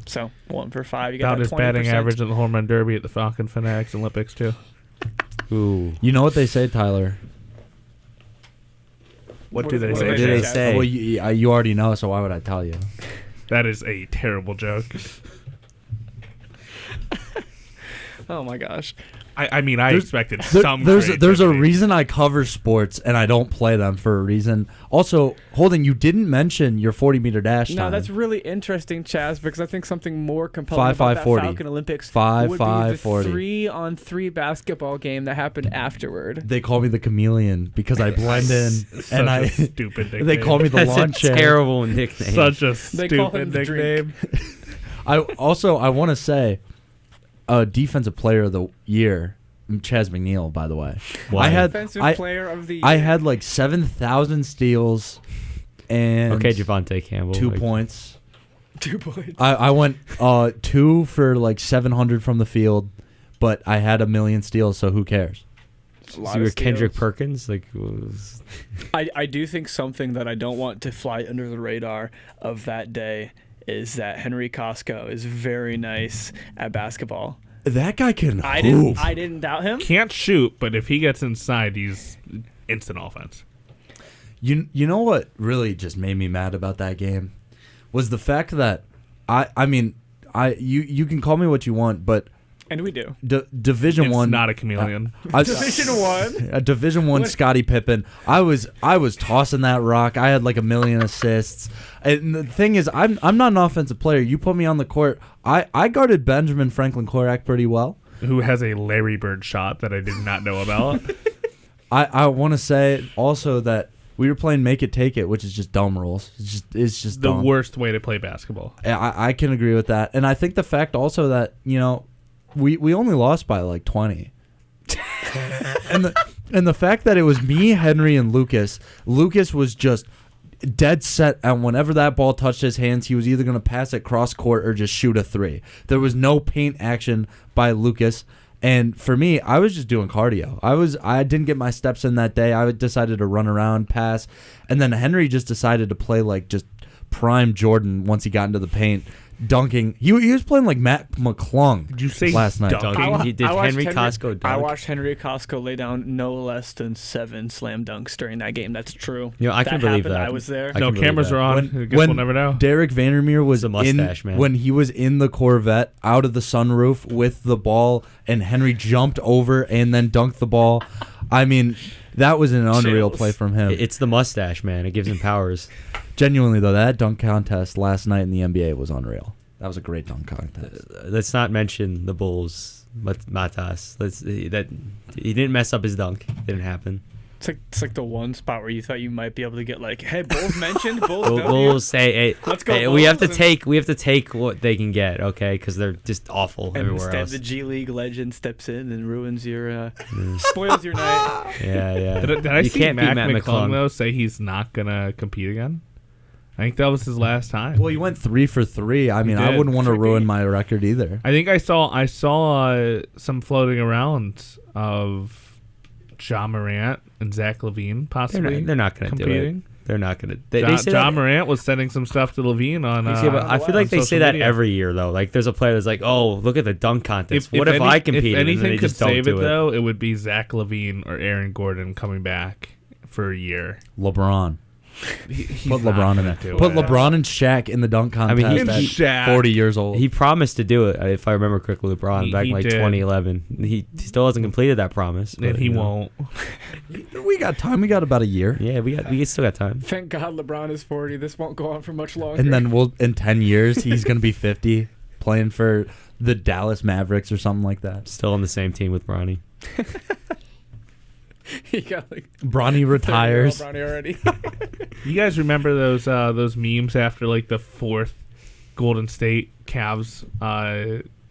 So 1 for 5. You got About that his batting 20%. average in the home run derby at the Falcon Fanatics Olympics too. Ooh. You know what they say, Tyler? What do they What say? do they Chad? say? Well, you already know, so why would I tell you? That is a terrible joke. Oh my gosh. I mean, I There's- expected There- some. there's a creativity. reason I cover sports and I don't play them for a reason. Also, Holden, you didn't mention your 40-meter dash No, time. that's really interesting, Chaz, because I think something more compelling 5, about 5, that 40. Falcon Olympics 5, would 5, be the 40. 3-on-3 basketball game that happened afterward. They call me the chameleon because I blend in, Such and a stupid nickname. they call me the That's lawn a chair. terrible nickname. Such a They call stupid him the drink. nickname. I want to say, defensive player of the year, Chaz McNeil. By the way, Why? I had Defensive I, player of the year. I had like 7,000 steals and Okay, Javante Campbell. 2 like- points. 2 points. I went 2 for like 700 from the field, but I had 1,000,000 steals, so who cares? A lot So you of were Kendrick steals. Perkins. Like, was, I do think something that I don't want to fly under the radar of that day is that Henry Costco is very nice at basketball. That guy can I hoop. didn't doubt him. Can't shoot, but if he gets inside, he's instant offense. You know what really just made me mad about that game was the fact that you can call me what you want, but And we do. Division It's One not a chameleon. Division 1. a Division One Scottie Pippen. I was tossing that rock. I had like 1,000,000 assists. And the thing is, I'm not an offensive player. You put me on the court. I guarded Benjamin Franklin Korak pretty well. Who has a Larry Bird shot that I did not know about. I want to say also that we were playing Make It Take It, which is just dumb rules. It's just The dumb. worst way to play basketball. I can agree with that, and I think the fact also that we only lost by like 20, and the fact that it was me, Henry, and Lucas. Lucas was just dead set, and whenever that ball touched his hands, he was either going to pass it cross court or just shoot a 3. There was no paint action by Lucas. And for me, I was just doing cardio. I didn't get my steps in that day. I decided to run around, pass, and then Henry just decided to play like just prime Jordan once he got into the paint, dunking. He was playing like Matt McClung. Did you say last night? dunking? Did watched Henry Costco dunk? I watched Henry Costco lay down no less than 7 slam dunks during that game. That's true. You know, I can believe happened. that. I was there. I No can believe cameras that. are on. I guess we'll never know. Derek Vandermeer was He's a mustache, in man. when he was in the Corvette out of the sunroof with the ball, and Henry jumped over and then dunked the ball. I mean, that was an unreal Chills. play from him. It's the mustache, man. It gives him powers. Genuinely though, that dunk contest last night in the NBA was unreal. That was a great dunk contest. Let's not mention the Bulls, but Matas. He didn't mess up his dunk. Didn't happen. It's like the one spot where you thought you might be able to get like, hey, Bulls mentioned, Bulls W. Bulls say, hey, Let's go hey, we have to Bulls, take what they can get, okay? Because they're just awful and everywhere instead else. the G League legend steps in and ruins your, spoils your night. Yeah. Did I You see can't beat Mac Matt McClung, McClung. though, say he's not going to compete again? I think that was his last time. Well, he went 3 for 3. I mean, I did. wouldn't want to Freaking- ruin my record either. I think I saw some floating around of Ja Morant and Zach LaVine possibly They're not going to do it. competing. They're not going to. They Ja say Ja that. Morant was sending some stuff to LaVine on. Yeah, but I feel like on they say social that media. every year, though. Like, there's a player that's like, "Oh, look at the dunk contest. What if any- I competed?" If and then anything they could just don't save it, do though, it would be Zach LaVine or Aaron Gordon coming back for a year. LeBron. He's Put not LeBron in gonna there. do Put it. LeBron and Shaq in the dunk I mean, contest he- at Shaq. 40 years old. He promised to do it, if I remember correctly, LeBron, back He in like did. 2011. He still hasn't completed that promise. And but, he you know. won't. We got time. We got about a year. Yeah, we still got time. Thank God LeBron is 40. This won't go on for much longer. And then in 10 years, he's going to be 50, playing for the Dallas Mavericks or something like that. Still on the same team with Bronny. he got like Bronny retires. 30-year-old Bronny already. You guys remember those memes after like the fourth Golden State Cavs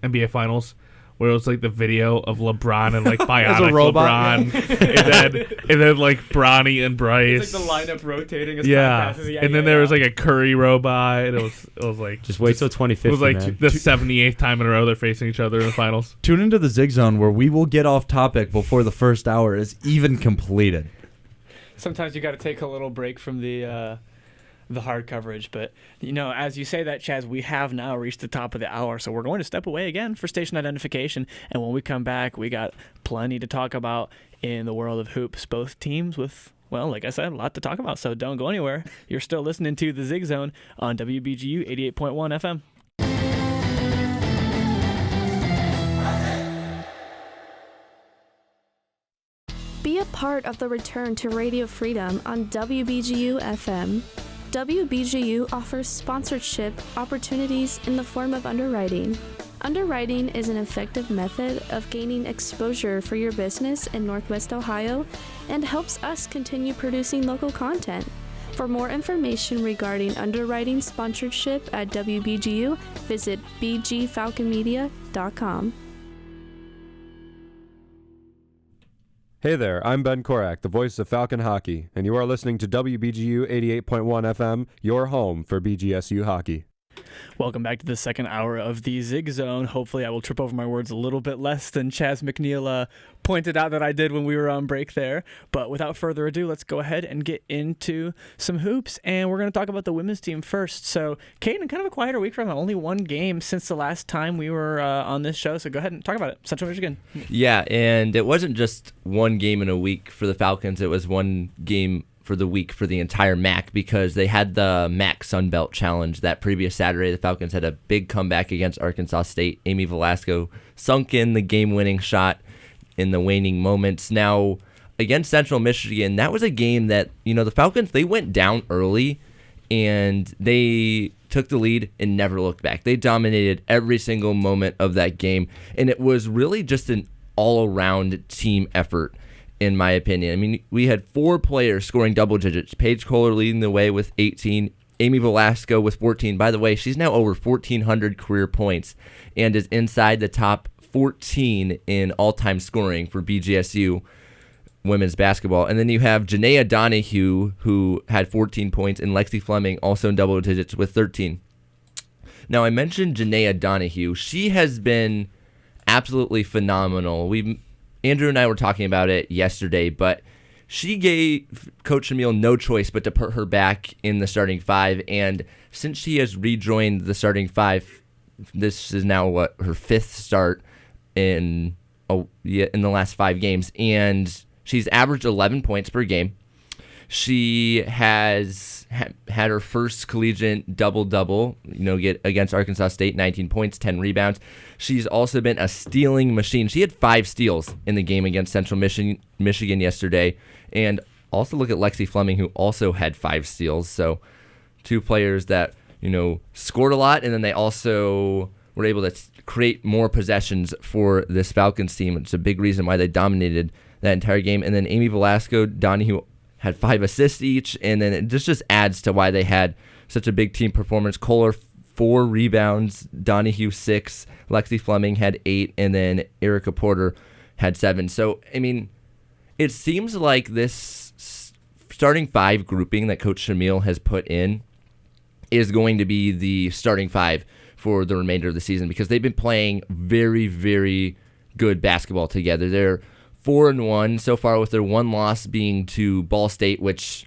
NBA Finals, where it was like the video of LeBron and like bionic robot, LeBron, and then like Bronny and Bryce. It's like the lineup rotating as time yeah, passes. and then there was like a Curry robot. And it was like Just wait till 2050, it was like man. the 78th time in a row they're facing each other in the finals. Tune into the Zig Zone where we will get off topic before the first hour is even completed. Sometimes you got to take a little break from the hard coverage, but as you say that, Chaz, we have now reached the top of the hour, so we're going to step away again for station identification, and when we come back, we got plenty to talk about in the world of hoops. Both teams with, well, like I said, a lot to talk about, so don't go anywhere. You're still listening to the Zig Zone on WBGU 88.1 FM. Be a part of the return to Radio Freedom on WBGU FM. WBGU offers sponsorship opportunities in the form of underwriting. Underwriting is an effective method of gaining exposure for your business in Northwest Ohio and helps us continue producing local content. For more information regarding underwriting sponsorship at WBGU, visit bgfalconmedia.com. Hey there, I'm Ben Korak, the voice of Falcon Hockey, and you are listening to WBGU 88.1 FM, your home for BGSU hockey. Welcome back to the second hour of the Zig Zone. Hopefully I will trip over my words a little bit less than Chaz McNeil pointed out that I did when we were on break there. But without further ado, let's go ahead and get into some hoops. And we're going to talk about the women's team first. So, Caden, kind of a quieter week for them. Only one game since the last time we were on this show. So go ahead and talk about it. Central Michigan. Yeah, and it wasn't just one game in a week for the Falcons. It was one game for the week for the entire MAC because they had the MAC Sun Belt Challenge that previous Saturday. The Falcons had a big comeback against Arkansas State. Amy Velasco sunk in the game-winning shot in the waning moments. Now, against Central Michigan, that was a game that, the Falcons, they went down early and they took the lead and never looked back. They dominated every single moment of that game, and it was really just an all-around team effort, in my opinion. I mean, we had 4 players scoring double digits. Paige Kohler leading the way with 18. Amy Velasco with 14. By the way, she's now over 1,400 career points and is inside the top 14 in all-time scoring for BGSU women's basketball. And then you have Janaea Donahue, who had 14 points, and Lexi Fleming also in double digits with 13. Now, I mentioned Janaea Donahue. She has been absolutely phenomenal. Andrew and I were talking about it yesterday, but she gave Coach Shamil no choice but to put her back in the starting 5, and since she has rejoined the starting 5, this is now her 5th start in the last 5 games, and she's averaged 11 points per game. She has had her first collegiate double-double, get against Arkansas State, 19 points, 10 rebounds. She's also been a stealing machine. She had 5 steals in the game against Central Michigan yesterday. And also look at Lexi Fleming, who also had 5 steals. So 2 players that, scored a lot, and then they also were able to create more possessions for this Falcons team. It's a big reason why they dominated that entire game. And then Amy Velasco, Donahue had 5 assists each, and then it just adds to why they had such a big team performance. Kohler, 4 rebounds, Donahue 6, Lexi Fleming had 8, and then Erica Porter had 7. So, I mean, it seems like this starting 5 grouping that Coach Shamil has put in is going to be the starting 5 for the remainder of the season because they've been playing very, very good basketball together. They're 4-1 so far, with their one loss being to Ball State, which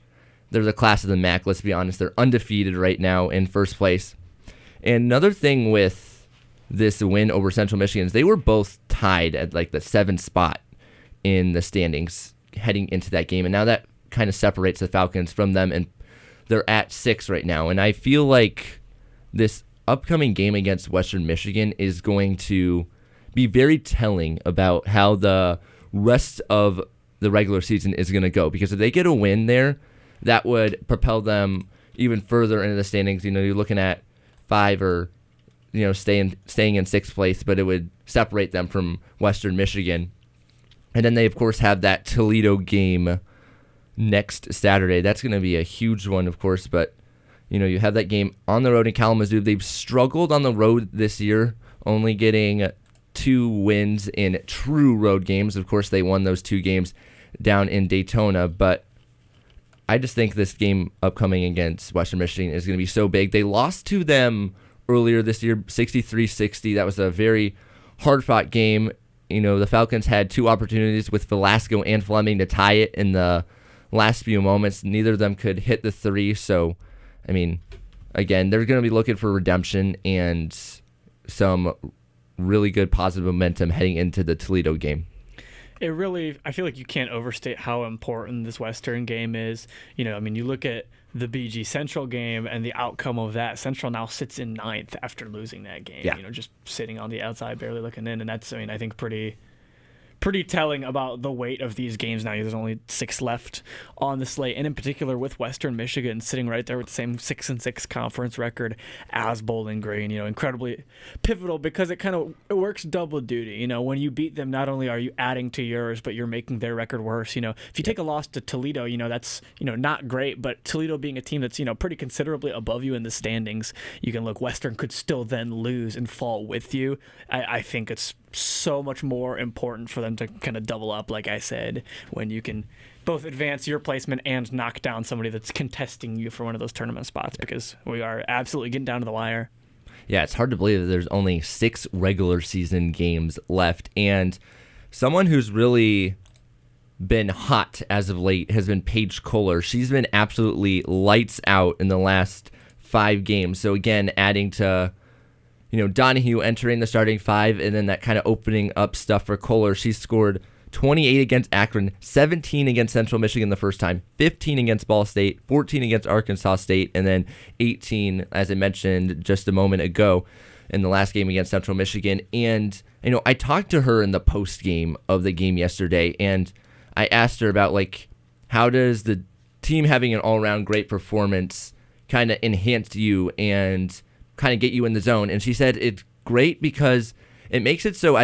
they're the class of the MAC, let's be honest. They're undefeated right now in first place. And another thing with this win over Central Michigan is they were both tied at like the 7th spot in the standings heading into that game. And now that kind of separates the Falcons from them and they're at 6 right now. And I feel like this upcoming game against Western Michigan is going to be very telling about how the rest of the regular season is going to go. Because if they get a win there, that would propel them even further into the standings. You're looking at 5 or staying in 6th place, but it would separate them from Western Michigan. And then they, of course, have that Toledo game next Saturday. That's going to be a huge one, of course, but you have that game on the road in Kalamazoo. They've struggled on the road this year, only getting 2 wins in true road games. Of course, they won those 2 games down in Daytona, but I just think this game upcoming against Western Michigan is going to be so big. They lost to them earlier this year, 63-60. That was a very hard-fought game. The Falcons had 2 opportunities with Velasco and Fleming to tie it in the last few moments. Neither of them could hit the 3, so again, they're going to be looking for redemption and some really good positive momentum heading into the Toledo game. I feel like you can't overstate how important this Western game is. You look at the BG Central game and the outcome of that. Central now sits in 9th after losing that game. Yeah. Just sitting on the outside, barely looking in, and that's, I think pretty telling about the weight of these games now. There's only 6 left on the slate, and in particular with Western Michigan sitting right there with the same 6-6 conference record as Bowling Green. Incredibly pivotal because it works double duty. When you beat them, not only are you adding to yours, but you're making their record worse. If you take a loss to Toledo, that's not great, but Toledo being a team that's pretty considerably above you in the standings, you can look. Western could still then lose and fall with you. I think it's so much more important for them to kind of double up, like I said, when you can both advance your placement and knock down somebody that's contesting you for one of those tournament spots, because we are absolutely getting down to the wire. Yeah, it's hard to believe that there's only 6 regular season games left, and someone who's really been hot as of late has been Paige Kohler. She's been absolutely lights out in the last 5 games. So again, adding to Donahue entering the starting 5, and then that kind of opening up stuff for Kohler. She scored 28 against Akron, 17 against Central Michigan the first time, 15 against Ball State, 14 against Arkansas State, and then 18, as I mentioned just a moment ago, in the last game against Central Michigan. And, I talked to her in the post game of the game yesterday, and I asked her about, how does the team having an all-around great performance kind of enhance you and kind of get you in the zone. And she said it's great because it makes it so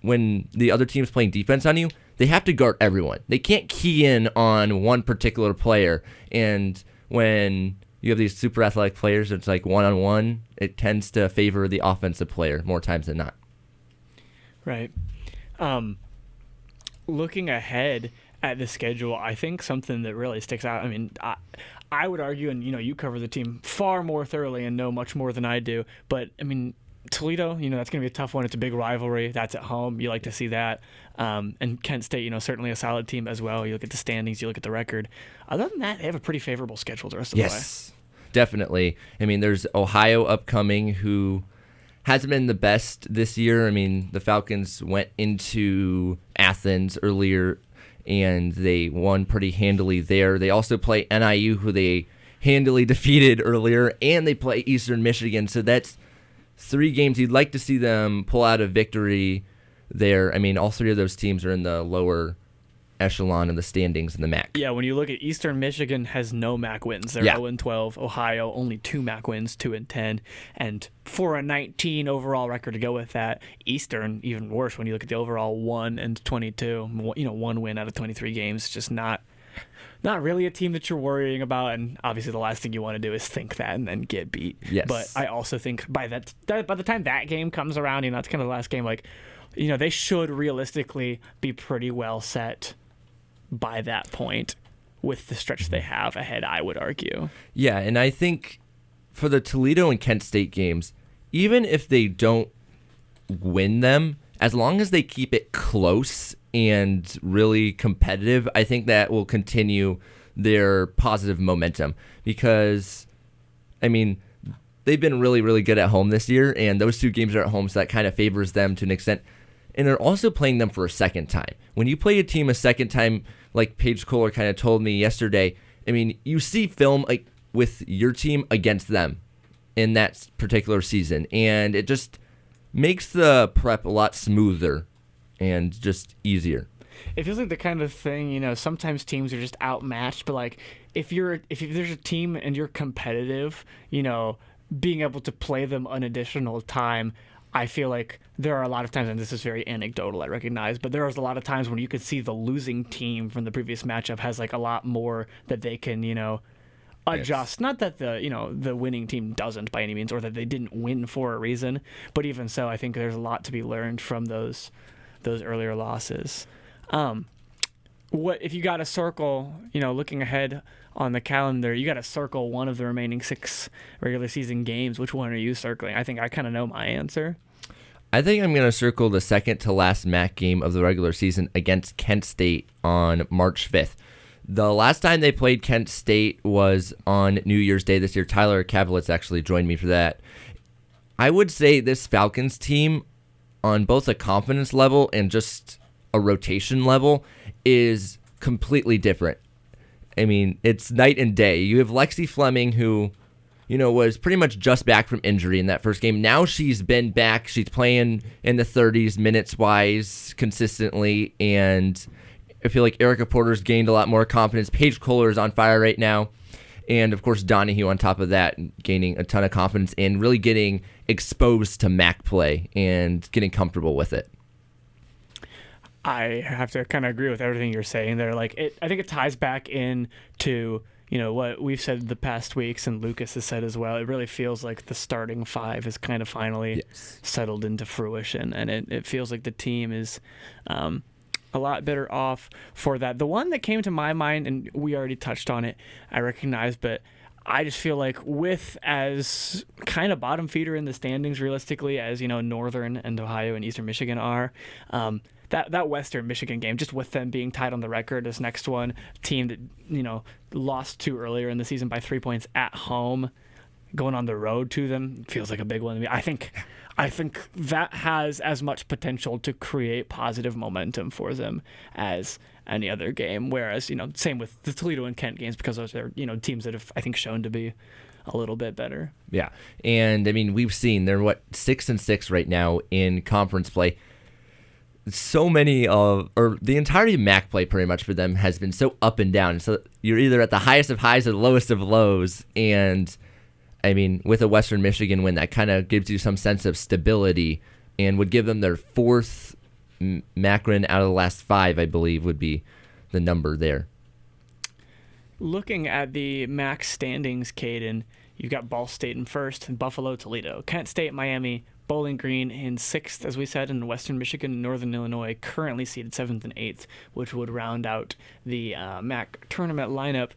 when the other team's playing defense on you, they have to guard everyone. They can't key in on one particular player. And when you have these super athletic players, it's one-on-one, it tends to favor the offensive player more times than not. Right. Looking ahead at the schedule, I think something that really sticks out, I would argue, and you cover the team far more thoroughly and know much more than I do, but Toledo, that's going to be a tough one. It's a big rivalry. That's at home. You like to see that. And Kent State, certainly a solid team as well. You look at the standings, you look at the record. Other than that, they have a pretty favorable schedule the rest of the way. Yes, definitely. There's Ohio upcoming, who hasn't been the best this year. The Falcons went into Athens earlier and they won pretty handily there. They also play NIU, who they handily defeated earlier, and they play Eastern Michigan. So that's 3 games you'd like to see them pull out a victory there. All 3 of those teams are in the lower echelon of the standings in the MAC. Yeah, when you look at Eastern Michigan, has no MAC wins. They're 0-12. Ohio, only 2 MAC wins, 2-10. And for a 19 overall record to go with that, Eastern, even worse when you look at the overall 1-22. 1 win out of 23 games. Just not really a team that you're worrying about. And obviously the last thing you want to do is think that and then get beat. Yes. But I also think by the time that game comes around, it's kind of the last game, they should realistically be pretty well set by that point with the stretch they have ahead, I would argue. Yeah, and I think for the Toledo and Kent State games, even if they don't win them, as long as they keep it close and really competitive, I think that will continue their positive momentum. Because, they've been really, really good at home this year, and those 2 games are at home, so that kind of favors them to an extent. And they're also playing them for a second time. When you play a team a second time, like Paige Kohler kind of told me yesterday, you see film, with your team against them in that particular season. And it just makes the prep a lot smoother and just easier. It feels like the kind of thing, sometimes teams are just outmatched, but like if there's a team and you're competitive, being able to play them an additional time, I feel like there are a lot of times, and this is very anecdotal, I recognize, but there is a lot of times when you could see the losing team from the previous matchup has like a lot more that they can, adjust. Yes. Not that the winning team doesn't by any means, or that they didn't win for a reason, but even so, I think there's a lot to be learned from those earlier losses. What if you got to circle, looking ahead on the calendar, you got to circle one of the remaining 6 regular season games. Which one are you circling? I think I kind of know my answer. I think I'm going to circle the second to last MAC game of the regular season against Kent State on March 5th. The last time they played Kent State was on New Year's Day this year. Tyler Kavelitz actually joined me for that. I would say this Falcons team, on both a confidence level and just a rotation level, is completely different. I mean, it's night and day. You have Lexi Fleming, who, was pretty much just back from injury in that first game. Now she's been back. She's playing in the 30s minutes-wise consistently, and I feel like Erica Porter's gained a lot more confidence. Paige Kohler is on fire right now, and, of course, Donahue on top of that, gaining a ton of confidence and really getting exposed to MAC play and getting comfortable with it. I have to kind of agree with everything you're saying there. I think it ties back in to, what we've said the past weeks and Lucas has said as well. It really feels like the starting 5 is kind of finally settled into fruition, and it feels like the team is a lot better off for that. The one that came to my mind, and we already touched on it, I recognize, but I just feel like with as kind of bottom feeder in the standings realistically as, Northern and Ohio and Eastern Michigan are, that Western Michigan game, just with them being tied on the record, this next one, team that, lost to earlier in the season by 3 points at home, going on the road to them, feels like a big one. I think that has as much potential to create positive momentum for them as any other game. Whereas, same with the Toledo and Kent games, because those are, teams that have, I think, shown to be a little bit better. Yeah. And, we've seen they're, 6-6 right now in conference play. So many or the entirety of MAC play pretty much for them has been so up and down. So you're either at the highest of highs or the lowest of lows. And, with a Western Michigan win, that kind of gives you some sense of stability and would give them their 4th MAC win out of the last 5, I believe, would be the number there. Looking at the MAC standings, Caden, you've got Ball State in 1st, Buffalo, Toledo, Kent State, Miami, Bowling Green in 6th, as we said, and Western Michigan and Northern Illinois currently seeded 7th and 8th, which would round out the MAC tournament lineup.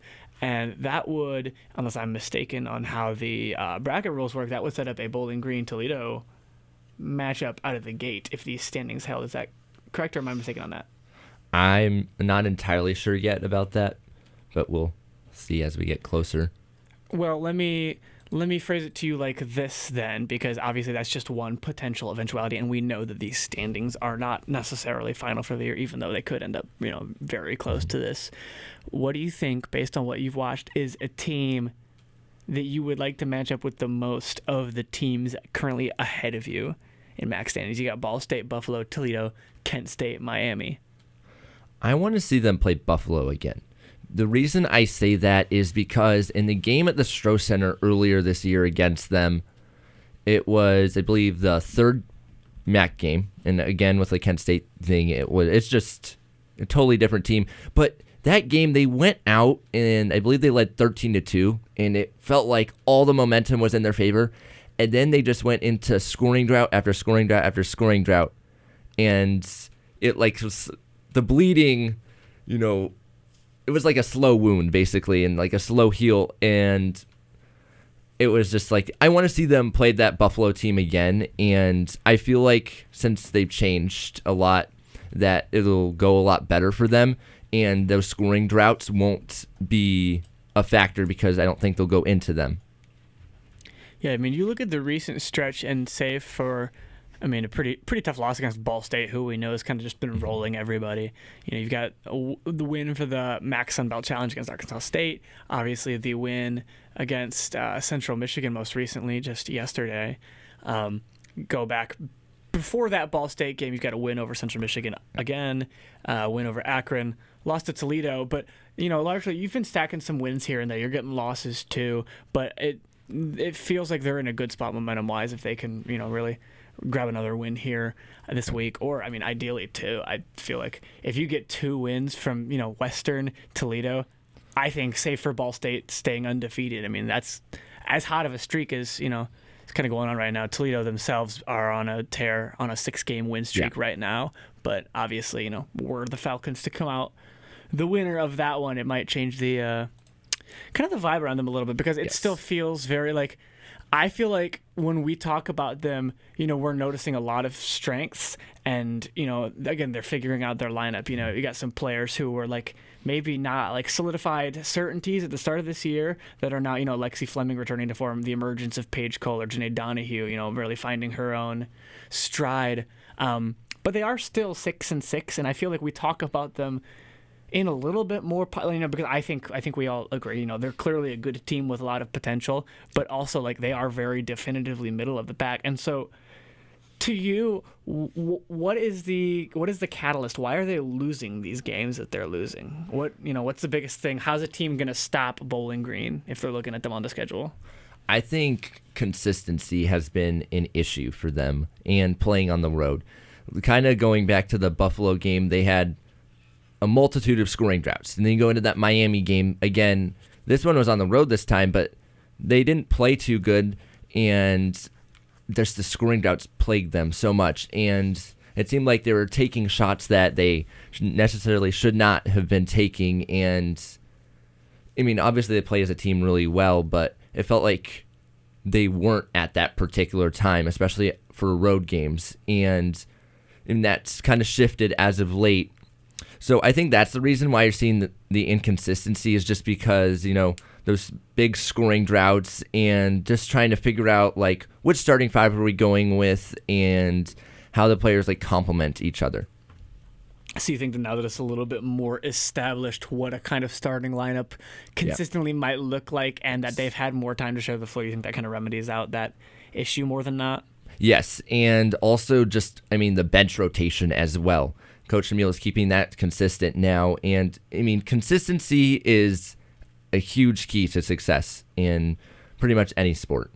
And that would, unless I'm mistaken on how the bracket rules work, that would set up a Bowling Green-Toledo matchup out of the gate if these standings held. Is that correct, or am I mistaken on that? I'm not entirely sure yet about that, but we'll see as we get closer. Well, let me phrase it to you like this then, because obviously that's just one potential eventuality, and we know that these standings are not necessarily final for the year, even though they could end up, very close to this. What do you think, based on what you've watched, is a team that you would like to match up with the most of the teams currently ahead of you in MAC standings? You got Ball State, Buffalo, Toledo, Kent State, Miami. I want to see them play Buffalo again. The reason I say that is because in the game at the Stroh Center earlier this year against them, it was, I believe, the 3rd MAC game. And again, with the Kent State thing, it's just a totally different team. But that game, they went out and I believe they led 13-2, and it felt like all the momentum was in their favor. And then they just went into scoring drought after scoring drought after scoring drought. And it was the bleeding, it was like a slow wound, basically, and like a slow heal. And it was just I want to see them play that Buffalo team again. And I feel like since they've changed a lot, that it'll go a lot better for them. And those scoring droughts won't be a factor because I don't think they'll go into them. Yeah, you look at the recent stretch and save for a pretty tough loss against Ball State, who we know has kind of just been rolling everybody. You've got the win for the MAC Sun Belt Challenge against Arkansas State. Obviously, the win against Central Michigan most recently, just yesterday. Go back before that Ball State game, you've got a win over Central Michigan again, win over Akron, lost to Toledo. But, largely you've been stacking some wins here and there. You're getting losses too. But it feels like they're in a good spot momentum-wise if they can, really grab another win here this week. Or, ideally two. I feel like if you get 2 wins from, Western, Toledo, I think safe for Ball State staying undefeated. that's as hot of a streak as, it's kind of going on right now. Toledo themselves are on a tear, on a 6-game win streak right now. But obviously, were the Falcons to come out the winner of that one, it might change the kind of the vibe around them a little bit, because it still feels very like, I feel like when we talk about them, we're noticing a lot of strengths, and, again, they're figuring out their lineup. You got some players who were like maybe not like solidified certainties at the start of this year that are now, Lexi Fleming returning to form, the emergence of Paige Cole or Janae Donahue, really finding her own stride. But they are still 6-6, and I feel like we talk about them in a little bit more, because I think we all agree, they're clearly a good team with a lot of potential, but also like they are very definitively middle of the pack. And so, to you, what is the catalyst? Why are they losing these games that they're losing? What's the biggest thing? How's a team going to stop Bowling Green if they're looking at them on the schedule? I think consistency has been an issue for them, and playing on the road. Kind of going back to the Buffalo game, they had a multitude of scoring droughts. And then you go into that Miami game again. This one was on the road this time, but they didn't play too good, and just the scoring droughts plagued them so much. And it seemed like they were taking shots that they necessarily should not have been taking. And obviously they play as a team really well, but it felt like they weren't at that particular time, especially for road games. And that's kind of shifted as of late. So I think that's the reason why you're seeing the inconsistency, is just because, those big scoring droughts, and just trying to figure out like which starting five are we going with and how the players like complement each other. So you think that now that it's a little bit more established what a kind of starting lineup consistently might look like, and that they've had more time to show the floor, you think that kind of remedies out that issue more than not? Yes, and also just, the bench rotation as well. Coach Emile is keeping that consistent now, and consistency is a huge key to success in pretty much any sport.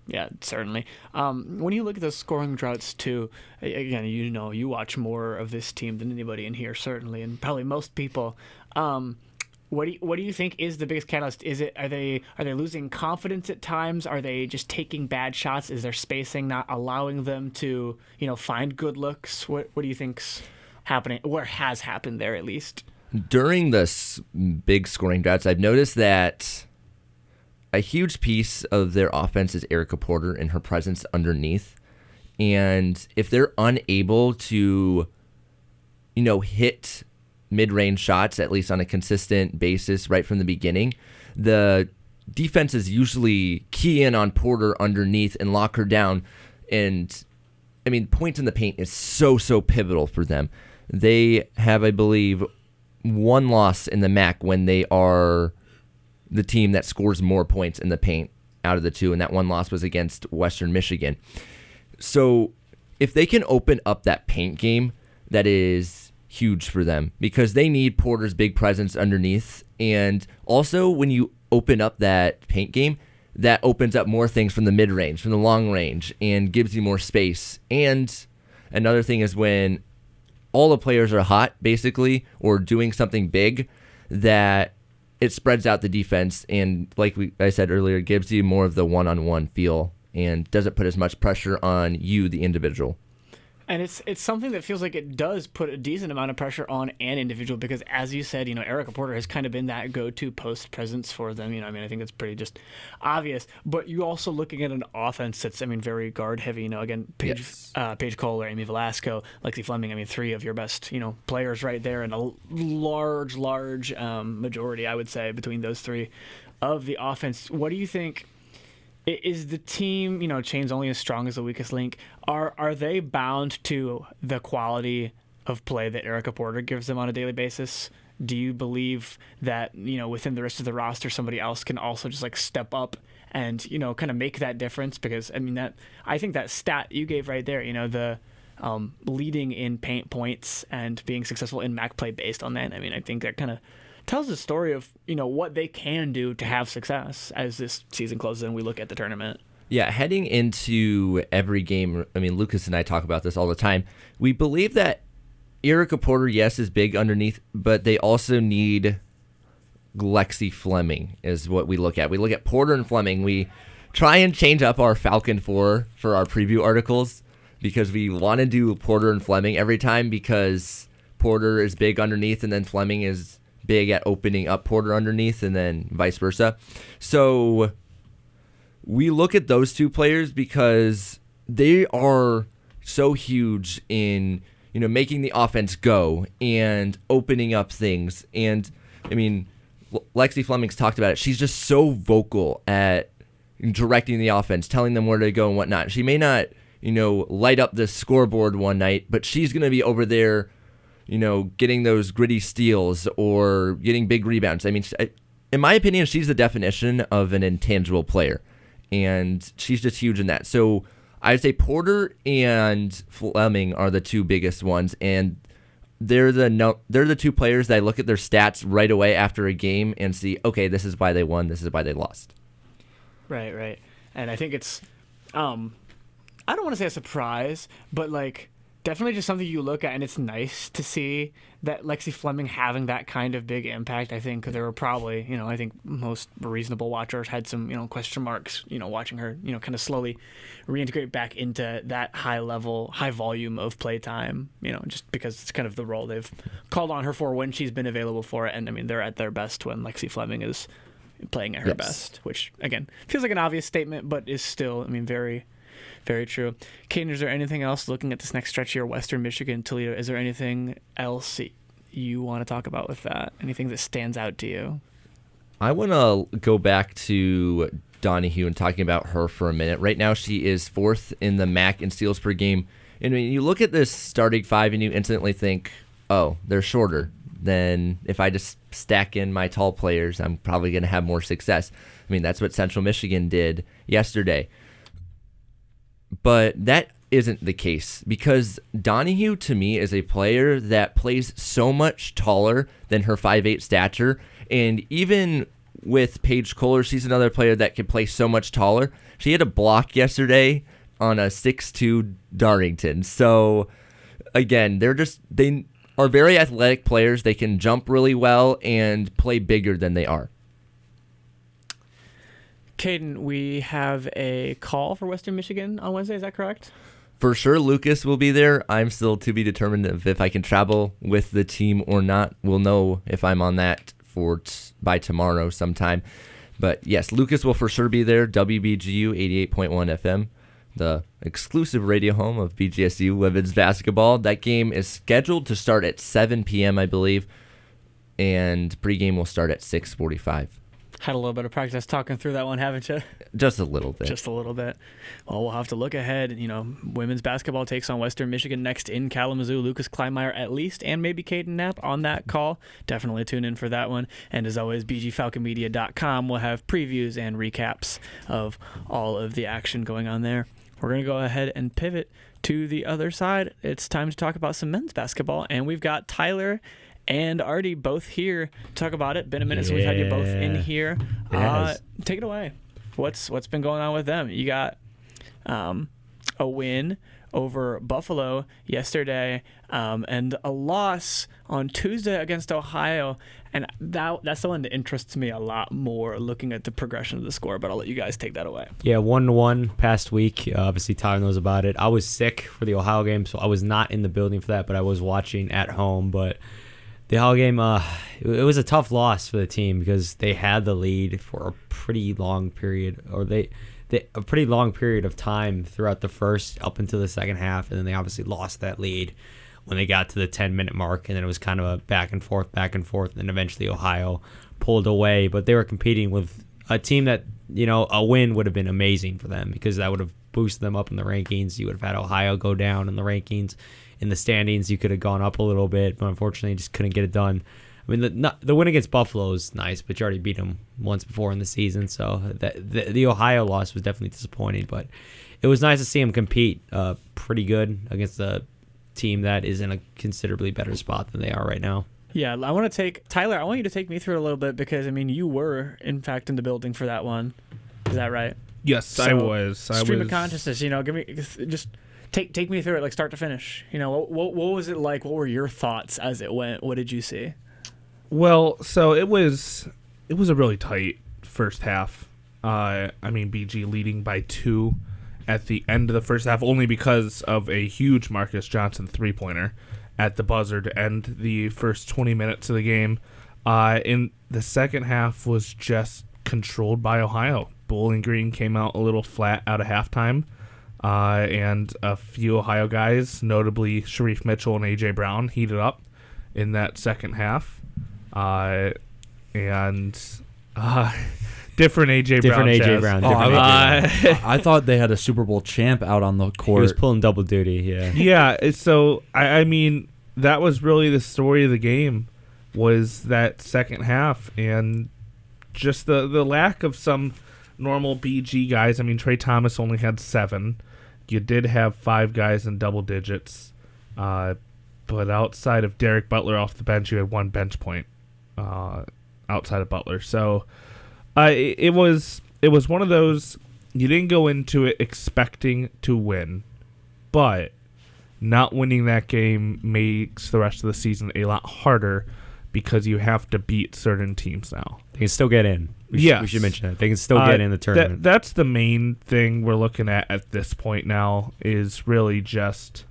Yeah, certainly. When you look at those scoring droughts too, again, you watch more of this team than anybody in here, certainly, and probably most people. What do you think is the biggest catalyst? Are they losing confidence at times? Are they just taking bad shots? Is their spacing not allowing them to find good looks? What do you think's happening, or has happened there at least? During the big scoring droughts, I've noticed that a huge piece of their offense is Erica Porter and her presence underneath. And if they're unable to, hit mid-range shots, at least on a consistent basis right from the beginning, the defenses usually key in on Porter underneath and lock her down. And, points in the paint is so pivotal for them. They have, I believe, 1 loss in the MAC when they are the team that scores more points in the paint out of the 2, and that 1 loss was against Western Michigan. So if they can open up that paint game, that is huge for them, because they need Porter's big presence underneath. And also when you open up that paint game, that opens up more things from the mid-range, from the long range, and gives you more space. And another thing is when all the players are hot, basically, or doing something big, that it spreads out the defense, and like I said earlier, gives you more of the one-on-one feel and doesn't put as much pressure on you, the individual. And it's something that feels like it does put a decent amount of pressure on an individual, because, as you said, Erica Porter has kind of been that go-to post presence for them. I think it's pretty just obvious. But you're also looking at an offense that's, very guard heavy. Again, Paige Cole or Amy Velasco, Lexi Fleming. 3 of your best, players right there, and a large majority, I would say, between those 3 of the offense. What do you think? Is the team, chain's only as strong as the weakest link? Are they bound to the quality of play that Erica Porter gives them on a daily basis? do you believe that, within the rest of the roster, somebody else can also just like step up and, kind of make that difference? Because I think that stat you gave right there, the leading in paint points and being successful in MAC play based on that. I think that kind of tells the story of, what they can do to have success as this season closes and we look at the tournament. Yeah, heading into every game, Lucas and I talk about this all the time. We believe that Erica Porter, yes, is big underneath, but they also need Lexi Fleming is what we look at. We look at Porter and Fleming. We try and change up our Falcon 4 for our preview articles because we want to do Porter and Fleming every time because Porter is big underneath and then Fleming is big at opening up Porter underneath and then vice versa. So we look at those two players because they are so huge in, making the offense go and opening up things. And, Lexi Fleming's talked about it. She's just so vocal at directing the offense, telling them where to go and whatnot. She may not, light up the scoreboard one night, but she's going to be over there, getting those gritty steals or getting big rebounds. In my opinion, she's the definition of an intangible player. And she's just huge in that. So I'd say Porter and Fleming are the two biggest ones, and they're the two players that I look at their stats right away after a game and see, okay, this is why they won, this is why they lost. Right. And I think it's, I don't want to say a surprise, but like definitely just something you look at, and it's nice to see that Lexi Fleming having that kind of big impact. I think there were probably, I think most reasonable watchers had some, question marks, watching her, kind of slowly reintegrate back into that high volume of play time, just because it's kind of the role they've called on her for when she's been available for it. And they're at their best when Lexi Fleming is playing at her best, which again feels like an obvious statement, but is still, very, very true. Caden, is there anything else looking at this next stretch here, Western Michigan, Toledo? Is there anything else you want to talk about with that? Anything that stands out to you? I want to go back to Donahue and talking about her for a minute. Right now, she is 4th in the MAC in steals per game. And when you look at this starting 5 and you instantly think, oh, they're shorter. Then if I just stack in my tall players, I'm probably going to have more success. That's what Central Michigan did yesterday. But that isn't the case because Donahue, to me, is a player that plays so much taller than her 5'8" stature. And even with Paige Kohler, she's another player that can play so much taller. She had a block yesterday on a 6'2" Darlington. So, again, they are very athletic players. They can jump really well and play bigger than they are. Caden, we have a call for Western Michigan on Wednesday. Is that correct? For sure, Lucas will be there. I'm still to be determined if I can travel with the team or not. We'll know if I'm on that by tomorrow sometime. But yes, Lucas will for sure be there. WBGU 88.1 FM, the exclusive radio home of BGSU women's basketball. That game is scheduled to start at 7 p.m., I believe, and pregame will start at 6:45. Had a little bit of practice talking through that one, haven't you? Just a little bit. Just a little bit. Well, we'll have to look ahead. Women's basketball takes on Western Michigan next in Kalamazoo. Lucas Kleinmeyer at least, and maybe Caden Knapp on that call. Definitely tune in for that one. And as always, bgfalconmedia.com will have previews and recaps of all of the action going on there. We're going to go ahead and pivot to the other side. It's time to talk about some men's basketball, and we've got Tyler and Artie both here to talk about it. Been a minute since we've had you both in here. Take it away. What's been going on with them? You got a win over Buffalo yesterday, and a loss on Tuesday against Ohio. And that's the one that interests me a lot more, looking at the progression of the score. But I'll let you guys take that away. Yeah, 1-1 past week. Obviously, Tyler knows about it. I was sick for the Ohio game, so I was not in the building for that, but I was watching at home. But the Ohio game, it was a tough loss for the team because they had the lead for a pretty long period, or a pretty long period of time throughout the first up until the second half, and then they obviously lost that lead when they got to the 10-minute mark, and then it was kind of a back and forth, and then eventually Ohio pulled away. But they were competing with a team that, a win would have been amazing for them because that would have boosted them up in the rankings. You would have had Ohio go down in the rankings. In the standings, you could have gone up a little bit, but unfortunately just couldn't get it done I mean, the win against Buffalo is nice, but you already beat them once before in the season, so the Ohio loss was definitely disappointing. But it was nice to see them compete pretty good against a team that is in a considerably better spot than they are right now. Yeah, I want to take Tyler. I want you to take me through it a little bit because I mean, you were in fact in the building for that one. Is that right? Yes, So, I was. Stream of consciousness. Give me just take me through it, like start to finish. What was it like? What were your thoughts as it went? What did you see? Well, so it was a really tight first half. I mean, BG leading by 2 at the end of the first half, only because of a huge Marcus Johnson 3-pointer at the buzzer to end the first 20 minutes of the game. In the second half was just controlled by Ohio. Bowling Green came out a little flat out of halftime, and a few Ohio guys, notably Sharif Mitchell and A.J. Brown, heated up in that second half. Different A.J. Brown. I thought they had a Super Bowl champ out on the court. He was pulling double duty, yeah. Yeah, so, I mean, that was really the story of the game, was that second half, and just the lack of some normal BG guys. I mean, Trey Thomas only had 7. You did have 5 guys in double digits, but outside of Derek Butler off the bench, you had 1 bench point outside of Butler. So it was one of those, you didn't go into it expecting to win, but not winning that game makes the rest of the season a lot harder because you have to beat certain teams now. They can still get in. We should mention that. They can still get in the tournament. That's the main thing we're looking at this point now, is really just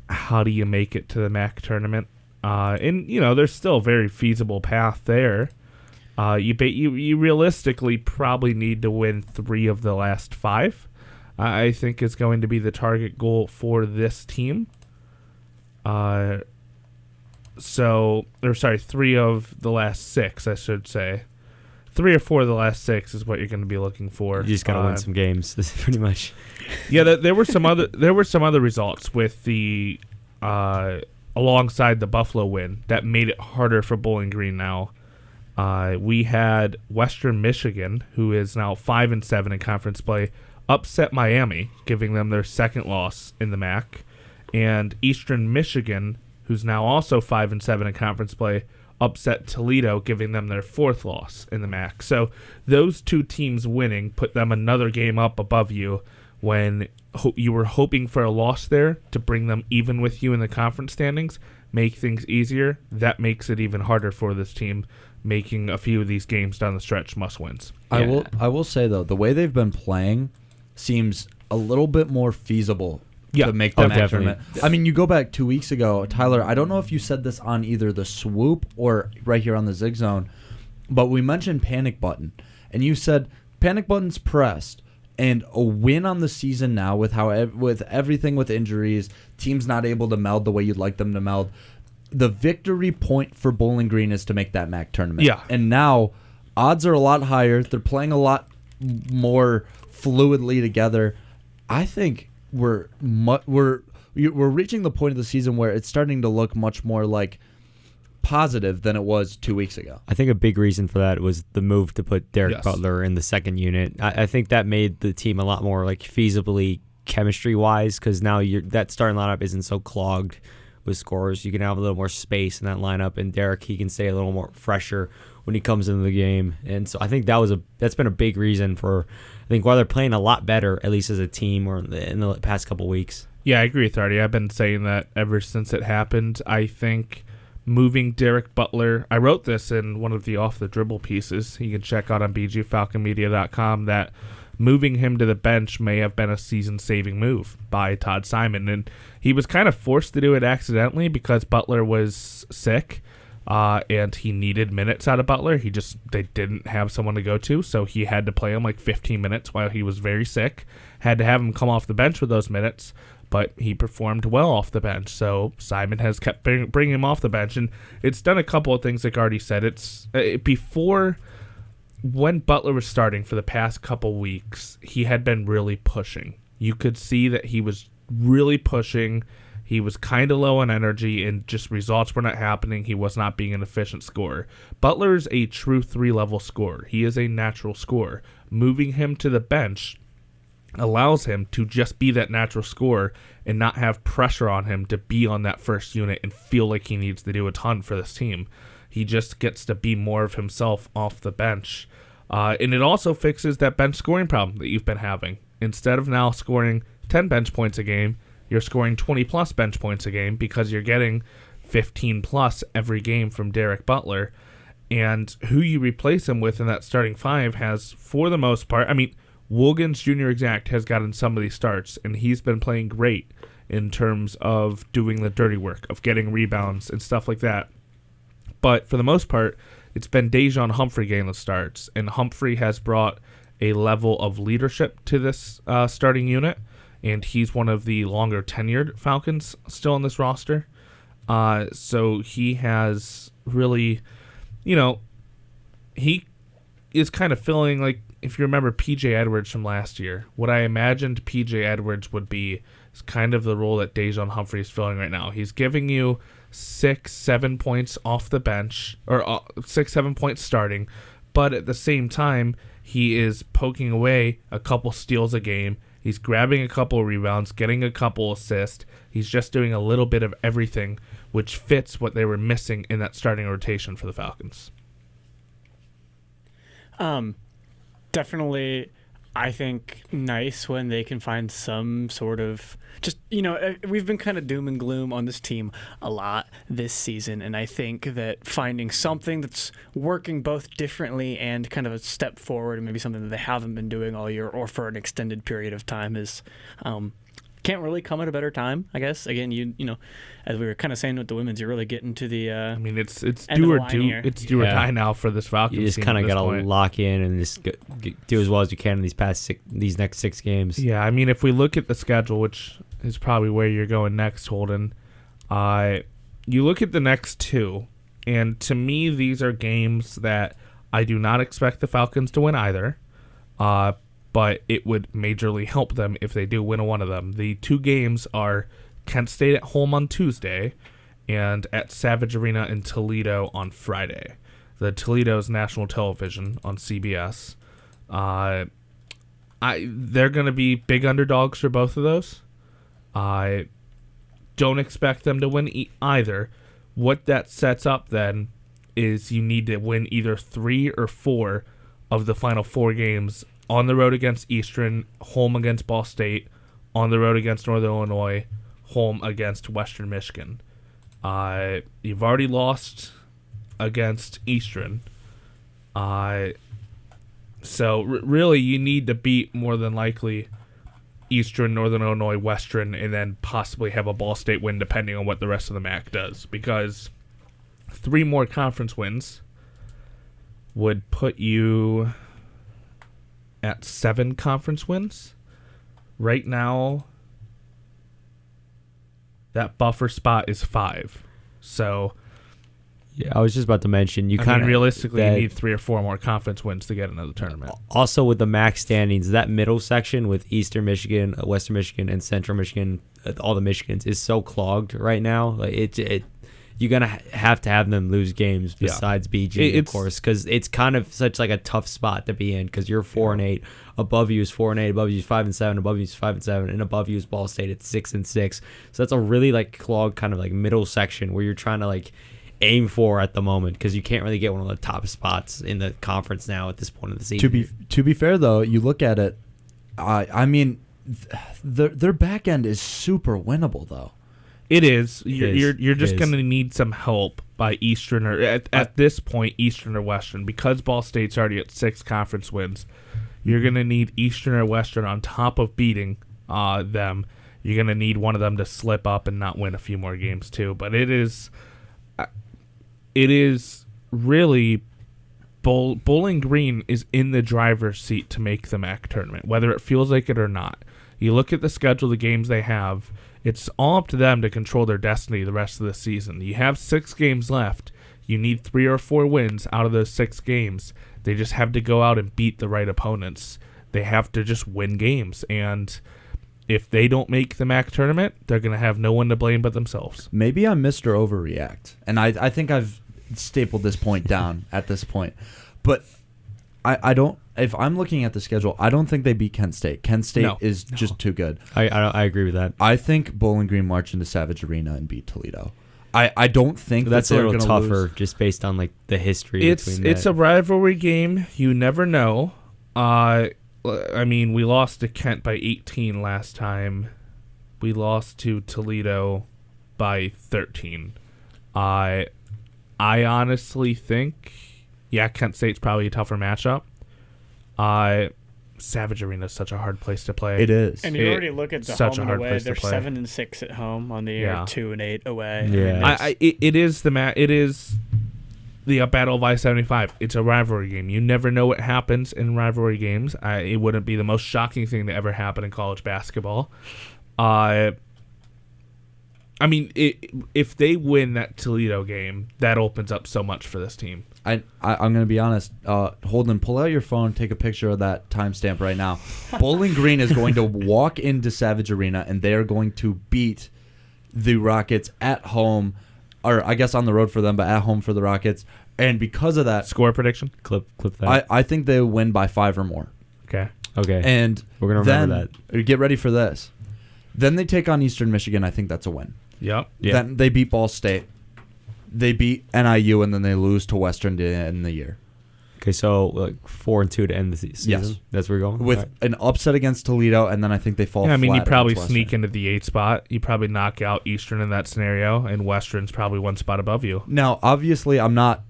how do you make it to the MAC tournament? And, there's still a very feasible path there. You realistically probably need to win 3 of the last 5, I think is going to be the target goal for this team. 3 of the last 6, I should say. 3 or 4 of the last 6 is what you're going to be looking for. You just got to win some games, pretty much. Yeah, there were some other results with the alongside the Buffalo win that made it harder for Bowling Green now. We had Western Michigan, who is now 5-7 in conference play, upset Miami, giving them their second loss in the MAC, and Eastern Michigan, who's now also 5-7 in conference play, upset Toledo, giving them their 4th loss in the MAC. So those 2 teams winning put them another game up above you when you were hoping for a loss there to bring them even with you in the conference standings, make things easier. That makes it even harder for this team, making a few of these games down the stretch must-wins. Yeah. I will say, though, the way they've been playing seems a little bit more feasible to make the MAC tournament. I mean, you go back 2 weeks ago, Tyler, I don't know if you said this on either the swoop or right here on the Zig Zone, but we mentioned panic button, and you said panic button's pressed, and a win on the season now with everything with injuries, teams not able to meld the way you'd like them to meld. The victory point for Bowling Green is to make that MAC tournament. Yeah. And now odds are a lot higher. They're playing a lot more fluidly together. I think we're reaching the point of the season where it's starting to look much more like positive than it was 2 weeks ago. I think a big reason for that was the move to put Derek Butler in the second unit. I think that made the team a lot more like feasibly chemistry-wise, because now that starting lineup isn't so clogged with scorers. You can have a little more space in that lineup, and Derek, he can stay a little more fresher when he comes into the game. And so I think that's been a big reason for, I think, why they're playing a lot better, at least as a team, or in the past couple weeks. Yeah, I agree with Artie. I've been saying that ever since it happened. I think moving Derek Butler, I wrote this in one of the Off the Dribble pieces you can check out on bgfalconmedia.com, that moving him to the bench may have been a season-saving move by Todd Simon. And he was kind of forced to do it accidentally because Butler was sick, and he needed minutes out of Butler. They didn't have someone to go to, so he had to play him like 15 minutes while he was very sick. Had to have him come off the bench with those minutes, but he performed well off the bench. So Simon has kept bringing him off the bench, and it's done a couple of things like Artie said. It's before, when Butler was starting for the past couple weeks, he had been really pushing. You could see that he was really pushing. He was kind of low on energy, and just results were not happening. He was not being an efficient scorer. Butler's a true 3-level scorer. He is a natural scorer. Moving him to the bench allows him to just be that natural scorer and not have pressure on him to be on that first unit and feel like he needs to do a ton for this team. He just gets to be more of himself off the bench. And it also fixes that bench scoring problem that you've been having. Instead of now scoring 10 bench points a game, you're scoring 20-plus bench points a game because you're getting 15-plus every game from Derek Butler. And who you replace him with in that starting five has, for the most part, I mean, Woolgans Jr. Exact has gotten some of these starts, and he's been playing great in terms of doing the dirty work, of getting rebounds and stuff like that. But for the most part, it's been Dejon Humphrey getting the starts, and Humphrey has brought a level of leadership to this starting unit, and he's one of the longer tenured Falcons still on this roster. So he has really, he is kind of feeling like, if you remember P.J. Edwards from last year, what I imagined P.J. Edwards would be is kind of the role that Dejon Humphrey is filling right now. He's giving you 6-7 points off the bench, or 6-7 points starting, but at the same time, he is poking away a couple steals a game. He's grabbing a couple rebounds, getting a couple assists. He's just doing a little bit of everything, which fits what they were missing in that starting rotation for the Falcons. Definitely, I think, nice when they can find some sort of just, we've been kind of doom and gloom on this team a lot this season, and I think that finding something that's working both differently and kind of a step forward, and maybe something that they haven't been doing all year or for an extended period of time, is can't really come at a better time, I guess. Again, you know, as we were kind of saying with the women's, you're really getting to the I mean, it's end do of or the do line here. it's do or die now for this Falcons. You just kind of got to lock in and just do as well as you can in these next 6 games. Yeah, I mean, if we look at the schedule, which is probably where you're going next, Holden, you look at the next 2, and to me, these are games that I do not expect the Falcons to win either. But it would majorly help them if they do win one of them. The 2 games are Kent State at home on Tuesday and at Savage Arena in Toledo on Friday. The Toledo's national television on CBS. They're going to be big underdogs for both of those. I don't expect them to win either. What that sets up then is you need to win either 3 or 4 of the final 4 games on the road against Eastern, home against Ball State, on the road against Northern Illinois, home against Western Michigan. You've already lost against Eastern. So really you need to beat more than likely Eastern, Northern Illinois, Western, and then possibly have a Ball State win depending on what the rest of the MAC does. Because 3 more conference wins would put you at 7 conference wins. Right now, that buffer spot is 5. So, yeah, I was just about to mention you kind of realistically you need 3 or 4 more conference wins to get another tournament. Also, with the MAC standings, that middle section with Eastern Michigan, Western Michigan, and Central Michigan, all the Michigans, is so clogged right now. Like you're gonna have to have them lose games besides BG, of course, because it's kind of such like a tough spot to be in because you're 4-8, above you is 4-8, above you is 5-7, above you is 5-7, and above you is Ball State at 6-6. So that's a really like clogged kind of like middle section where you're trying to like aim for at the moment because you can't really get one of the top spots in the conference now at this point of the season. To be fair though, you look at it, I mean, their back end is super winnable though. It is. You're just going to need some help by Eastern or at this point Eastern or Western because Ball State's already at 6 conference wins. You're going to need Eastern or Western on top of beating them. You're going to need one of them to slip up and not win a few more games too. But it is really Bowling Green is in the driver's seat to make the MAC tournament, whether it feels like it or not. You look at the schedule, the games they have. It's all up to them to control their destiny the rest of the season. You have 6 games left. You need 3 or 4 wins out of those 6 games. They just have to go out and beat the right opponents. They have to just win games. And if they don't make the MAC tournament, they're going to have no one to blame but themselves. Maybe I'm Mr. Overreact, and I think I've stapled this point down at this point. But I don't. If I'm looking at the schedule, I don't think they beat Kent State. Kent State is just too good. I agree with that. I think Bowling Green march into Savage Arena and beat Toledo. I don't think that's that a they're little gonna tougher lose. just based on like the history. It's a rivalry game. You never know. I mean, we lost to Kent by 18 last time. We lost to Toledo by 13. I honestly think, Kent State's probably a tougher matchup. Savage Arena is such a hard place to play. It is. And you already look at the such home a and hard away. place to They're play. 7-6 at home on the year, 2-8 away. Yeah. It is the Battle of I-75. It's a rivalry game. You never know what happens in rivalry games. It wouldn't be the most shocking thing to ever happen in college basketball. I mean, if they win that Toledo game, that opens up so much for this team. I'm going to be honest. Holden, pull out your phone, take a picture of that timestamp right now. Bowling Green is going to walk into Savage Arena, and they are going to beat the Rockets at home, or I guess on the road for them, but at home for the Rockets. And because of that, Score prediction? clip that. I think they win by 5 or more. Okay. Okay. And We're gonna remember that. Get ready for this. Then they take on Eastern Michigan. I think that's a win. Yep. Yeah. Then they beat Ball State. They beat NIU, and then they lose to Western to end the year. Okay, so like 4-2 to end the season. Yes. That's where we're going With All right. an upset against Toledo, and then I think they fall Yeah, I mean, you flat probably against sneak Western. into the 8th spot. You probably knock out Eastern in that scenario, and Western's probably one spot above you. Now, obviously, I'm not.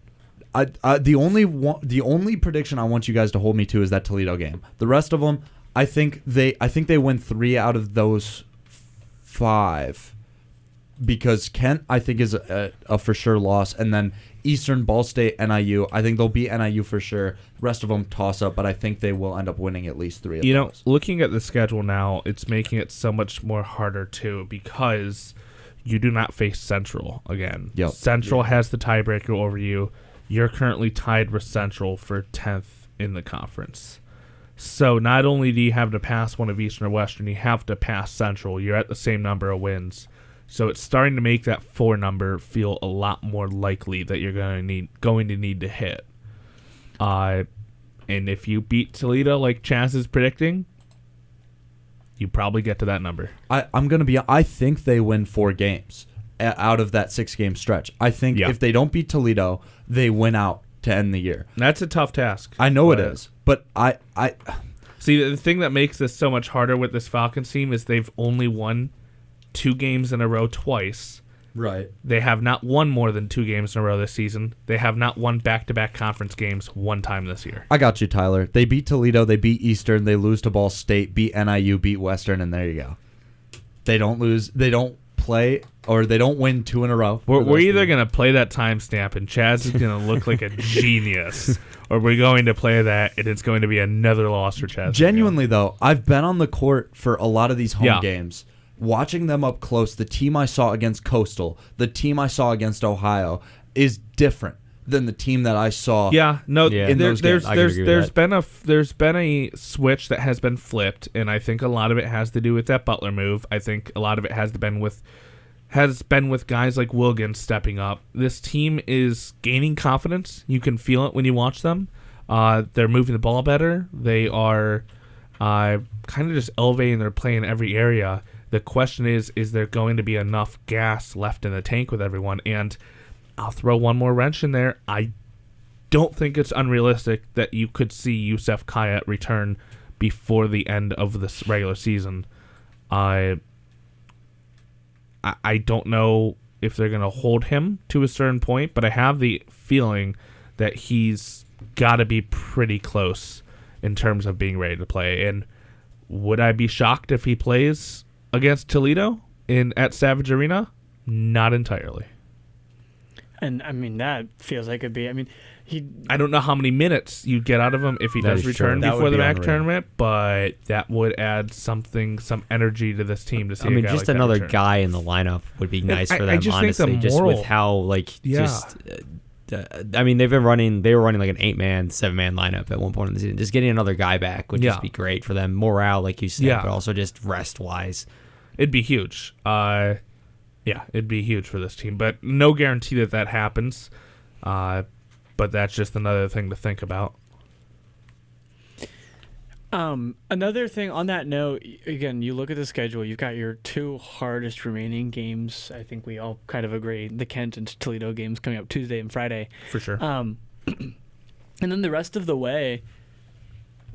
The only prediction I want you guys to hold me to is that Toledo game. The rest of them, I think they win 3 out of those 5, because Kent I think is a for sure loss, and then Eastern, Ball State, NIU. I think they'll beat NIU for sure. The rest of them toss up, but I think they will end up winning at least 3 of those. Looking at the schedule now, it's making it so much more harder too, because you do not face Central again. Yep. Central has the tiebreaker over you. You're currently tied with Central for 10th in the conference. So not only do you have to pass one of Eastern or Western, you have to pass Central. You're at the same number of wins. So it's starting to make that 4 number feel a lot more likely that you're going to need to hit. And if you beat Toledo like Chaz is predicting, you probably get to that number. I think they win 4 games out of that 6-game stretch. I think if they don't beat Toledo, they win out to end the year. That's a tough task. I know it is, but I see, the thing that makes this so much harder with this Falcons team is they've only won 2 games in a row twice. Right. They have not won more than 2 games in a row this season. They have not won back-to-back conference games 1 time this year. I got you, Tyler. They beat Toledo, they beat Eastern, they lose to Ball State, beat NIU, beat Western, and there you go. They don't lose. They don't play, or they don't win 2 in a row. We're either going to play that timestamp and Chaz is going to look like a genius, or we're going to play that and it's going to be another loss for Chaz. Genuinely, though, I've been on the court for a lot of these home games. Watching them up close, the team I saw against Coastal, the team I saw against Ohio, is different than the team that I saw. In those games. I can agree with that. There's been a switch that has been flipped, and I think a lot of it has to do with that Butler move. I think a lot of it has been with guys like Wilgins stepping up. This team is gaining confidence. You can feel it when you watch them. They're moving the ball better. They are kind of just elevating their play in every area. The question is there going to be enough gas left in the tank with everyone? And I'll throw one more wrench in there. I don't think it's unrealistic that you could see Yusef Kayat return before the end of this regular season. I don't know if they're going to hold him to a certain point, but I have the feeling that he's got to be pretty close in terms of being ready to play. And would I be shocked if he plays against Toledo at Savage Arena? Not entirely. And I mean, that feels like it'd be. I mean, I don't know how many minutes you'd get out of him if he That does is return true. That before would the be MAC unreal. tournament, but that would add some energy to this team to see. I mean, a guy just like that another return. guy in the lineup would be nice for them, I just think honestly. the Just moral- with how, like, Yeah. just I mean, they were running like an 8-man, 7-man lineup at one point in the season. Just getting another guy back would just be great for them. Morale, like you said, but also just rest-wise. It'd be huge. It'd be huge for this team. But no guarantee that happens. But that's just another thing to think about. Another thing on that note, again, you look at the schedule, you've got your 2 hardest remaining games. I think we all kind of agree. The Kent and Toledo games coming up Tuesday and Friday. For sure. And then the rest of the way,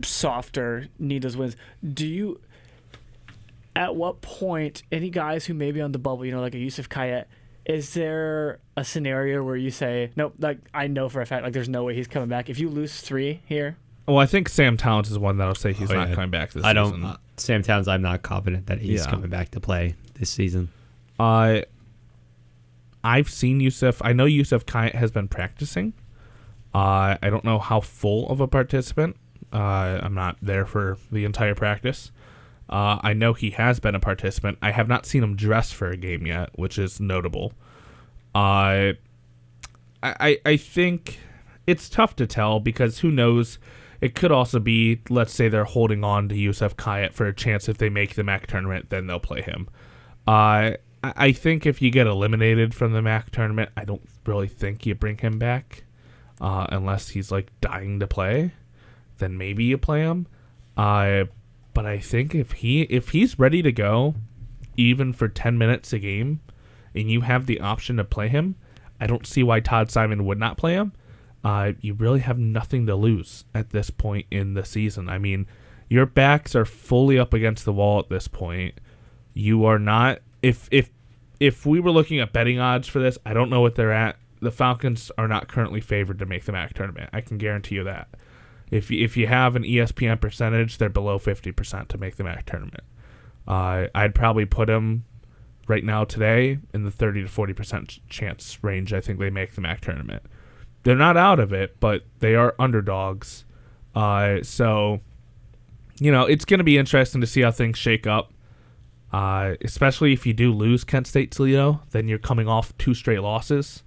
softer, need those wins. At what point, any guys who may be on the bubble, like a Yusuf Kayet, is there a scenario where you say, nope, like I know for a fact, like there's no way he's coming back? If you lose 3 here. Well, I think Sam Towns is one that'll say he's not coming back this season. Sam Towns, I'm not confident that he's coming back to play this season. I've seen Yusuf. I know Yusuf Kayet has been practicing. I don't know how full of a participant. I'm not there for the entire practice. I know he has been a participant. I have not seen him dress for a game yet, which is notable. I think it's tough to tell because who knows. It could also be, let's say they're holding on to Yusuf Kayet for a chance if they make the MAC tournament, then they'll play him. I think if you get eliminated from the MAC tournament, I don't really think you bring him back unless he's like dying to play. Then maybe you play him. But I think if he's ready to go, even for 10 minutes a game, and you have the option to play him, I don't see why Todd Simon would not play him. You really have nothing to lose at this point in the season. I mean, your backs are fully up against the wall at this point. You are not. If we were looking at betting odds for this, I don't know what they're at. The Falcons are not currently favored to make the MAC tournament. I can guarantee you that. If you have an ESPN percentage, they're below 50% to make the MAC tournament. I'd probably put them right now today in the 30 to 40% chance range. I think they make the MAC tournament. They're not out of it, but they are underdogs. So, it's going to be interesting to see how things shake up, especially if you do lose Kent State Toledo, then you're coming off 2 straight losses.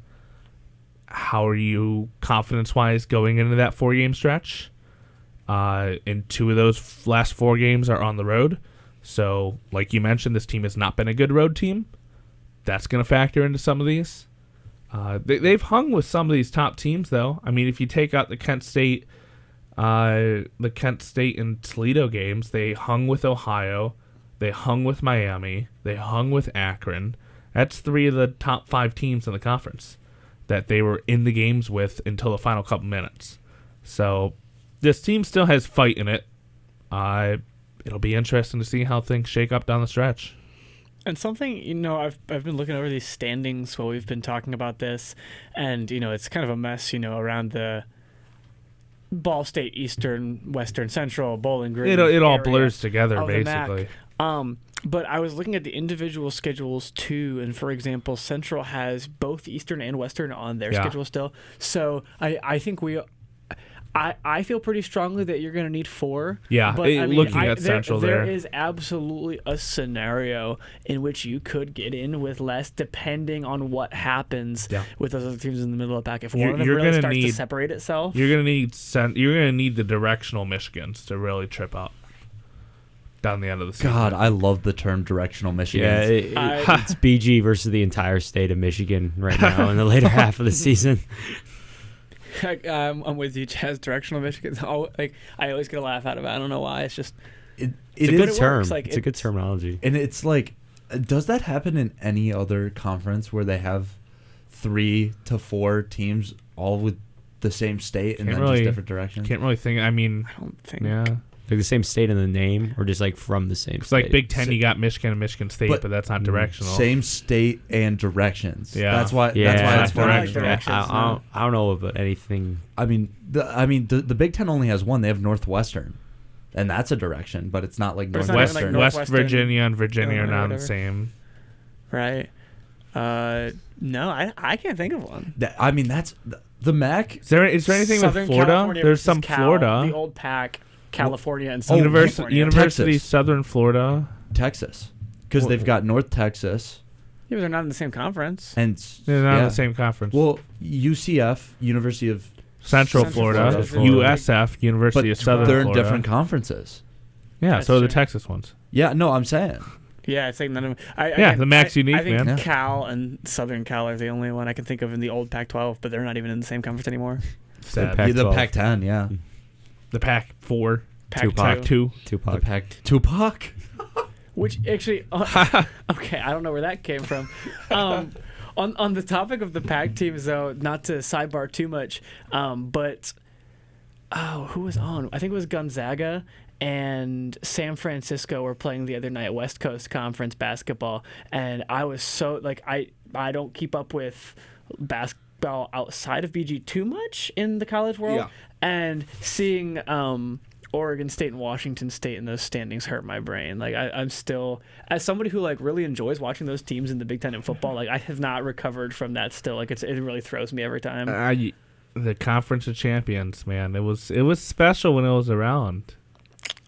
How are you confidence-wise going into that 4-game stretch? And 2 of those last 4 games are on the road. So, like you mentioned, this team has not been a good road team. That's going to factor into some of these. They've hung with some of these top teams, though. I mean, if you take out the Kent State and Toledo games, they hung with Ohio, they hung with Miami, they hung with Akron. That's 3 of the top 5 teams in the conference that they were in the games with until the final couple minutes. So this team still has fight in it. It'll be interesting to see how things shake up down the stretch. And something, I've been looking over these standings while we've been talking about this, and, it's kind of a mess, around the Ball State, Eastern, Western, Central, Bowling Green. It all blurs together, basically. But I was looking at the individual schedules, too, and, for example, Central has both Eastern and Western on their schedule still. So I think I feel pretty strongly that you're going to need 4. Yeah, but looking at Central there is absolutely a scenario in which you could get in with less, depending on what happens with those other teams in the middle of the pack. If one of them really starts to separate itself, you're going to need the directional Michigans to really trip up down the end of the season. God, I love the term directional Michigans. Yeah, it's BG versus the entire state of Michigan right now in the later half of the season. I'm with you, Chaz. Directional Michigan. I always get a laugh out of it. I don't know why. It's just it's a good term. It's a good terminology. And it's like, does that happen in any other conference where they have 3 to 4 teams all with the same state and then just different directions? Can't really think. I mean, I don't think. Yeah. Like the same state in the name, or just like from the same state? It's like Big Ten, you got Michigan and Michigan State, but that's not directional. Same state and directions. Yeah. That's why it's directional. I don't know about anything. I mean, the Big Ten only has 1. They have Northwestern, and that's a direction, but it's not like Northwestern. West Virginia and Virginia are not the same. Right. No, I can't think of one. I mean, that's the MAC. Is there anything Southern with Florida? California There's some Cal, Florida. The old pack. California and Southern University Texas. Southern Florida, Texas, because they've got North Texas, Yeah, but they're not in the same conference. And They're not in yeah. the same conference. Well, UCF, University of Central Florida, Florida, USF, University of Southern they're in Florida. different conferences. Yeah, That's so are the true. Texas ones. Yeah, no, I'm saying. Yeah, it's like none of them. The MAC's unique, I think man. Yeah. Cal and Southern Cal are the only one I can think of in the old Pac-12, but they're not even in the same conference anymore. Sad. Pac- Yeah, the Pac-12. Pac-10, yeah. The Pac-4, Pac-2. Pac-2. Tupac. The Pac-Tupac. Which actually, okay, I don't know where that came from. On the topic of the Pac teams, though, not to sidebar too much, but who was on? I think it was Gonzaga and San Francisco were playing the other night, West Coast Conference basketball, and I was so like I don't keep up with basketball outside of BG too much in the college world, Yeah. and seeing Oregon State and Washington State in those standings hurt my brain. Like I'm still, as somebody who like really enjoys watching those teams in the Big Ten in football, like I have not recovered from that still. Like it really throws me every time. The Conference of Champions, man. It was special when it was around.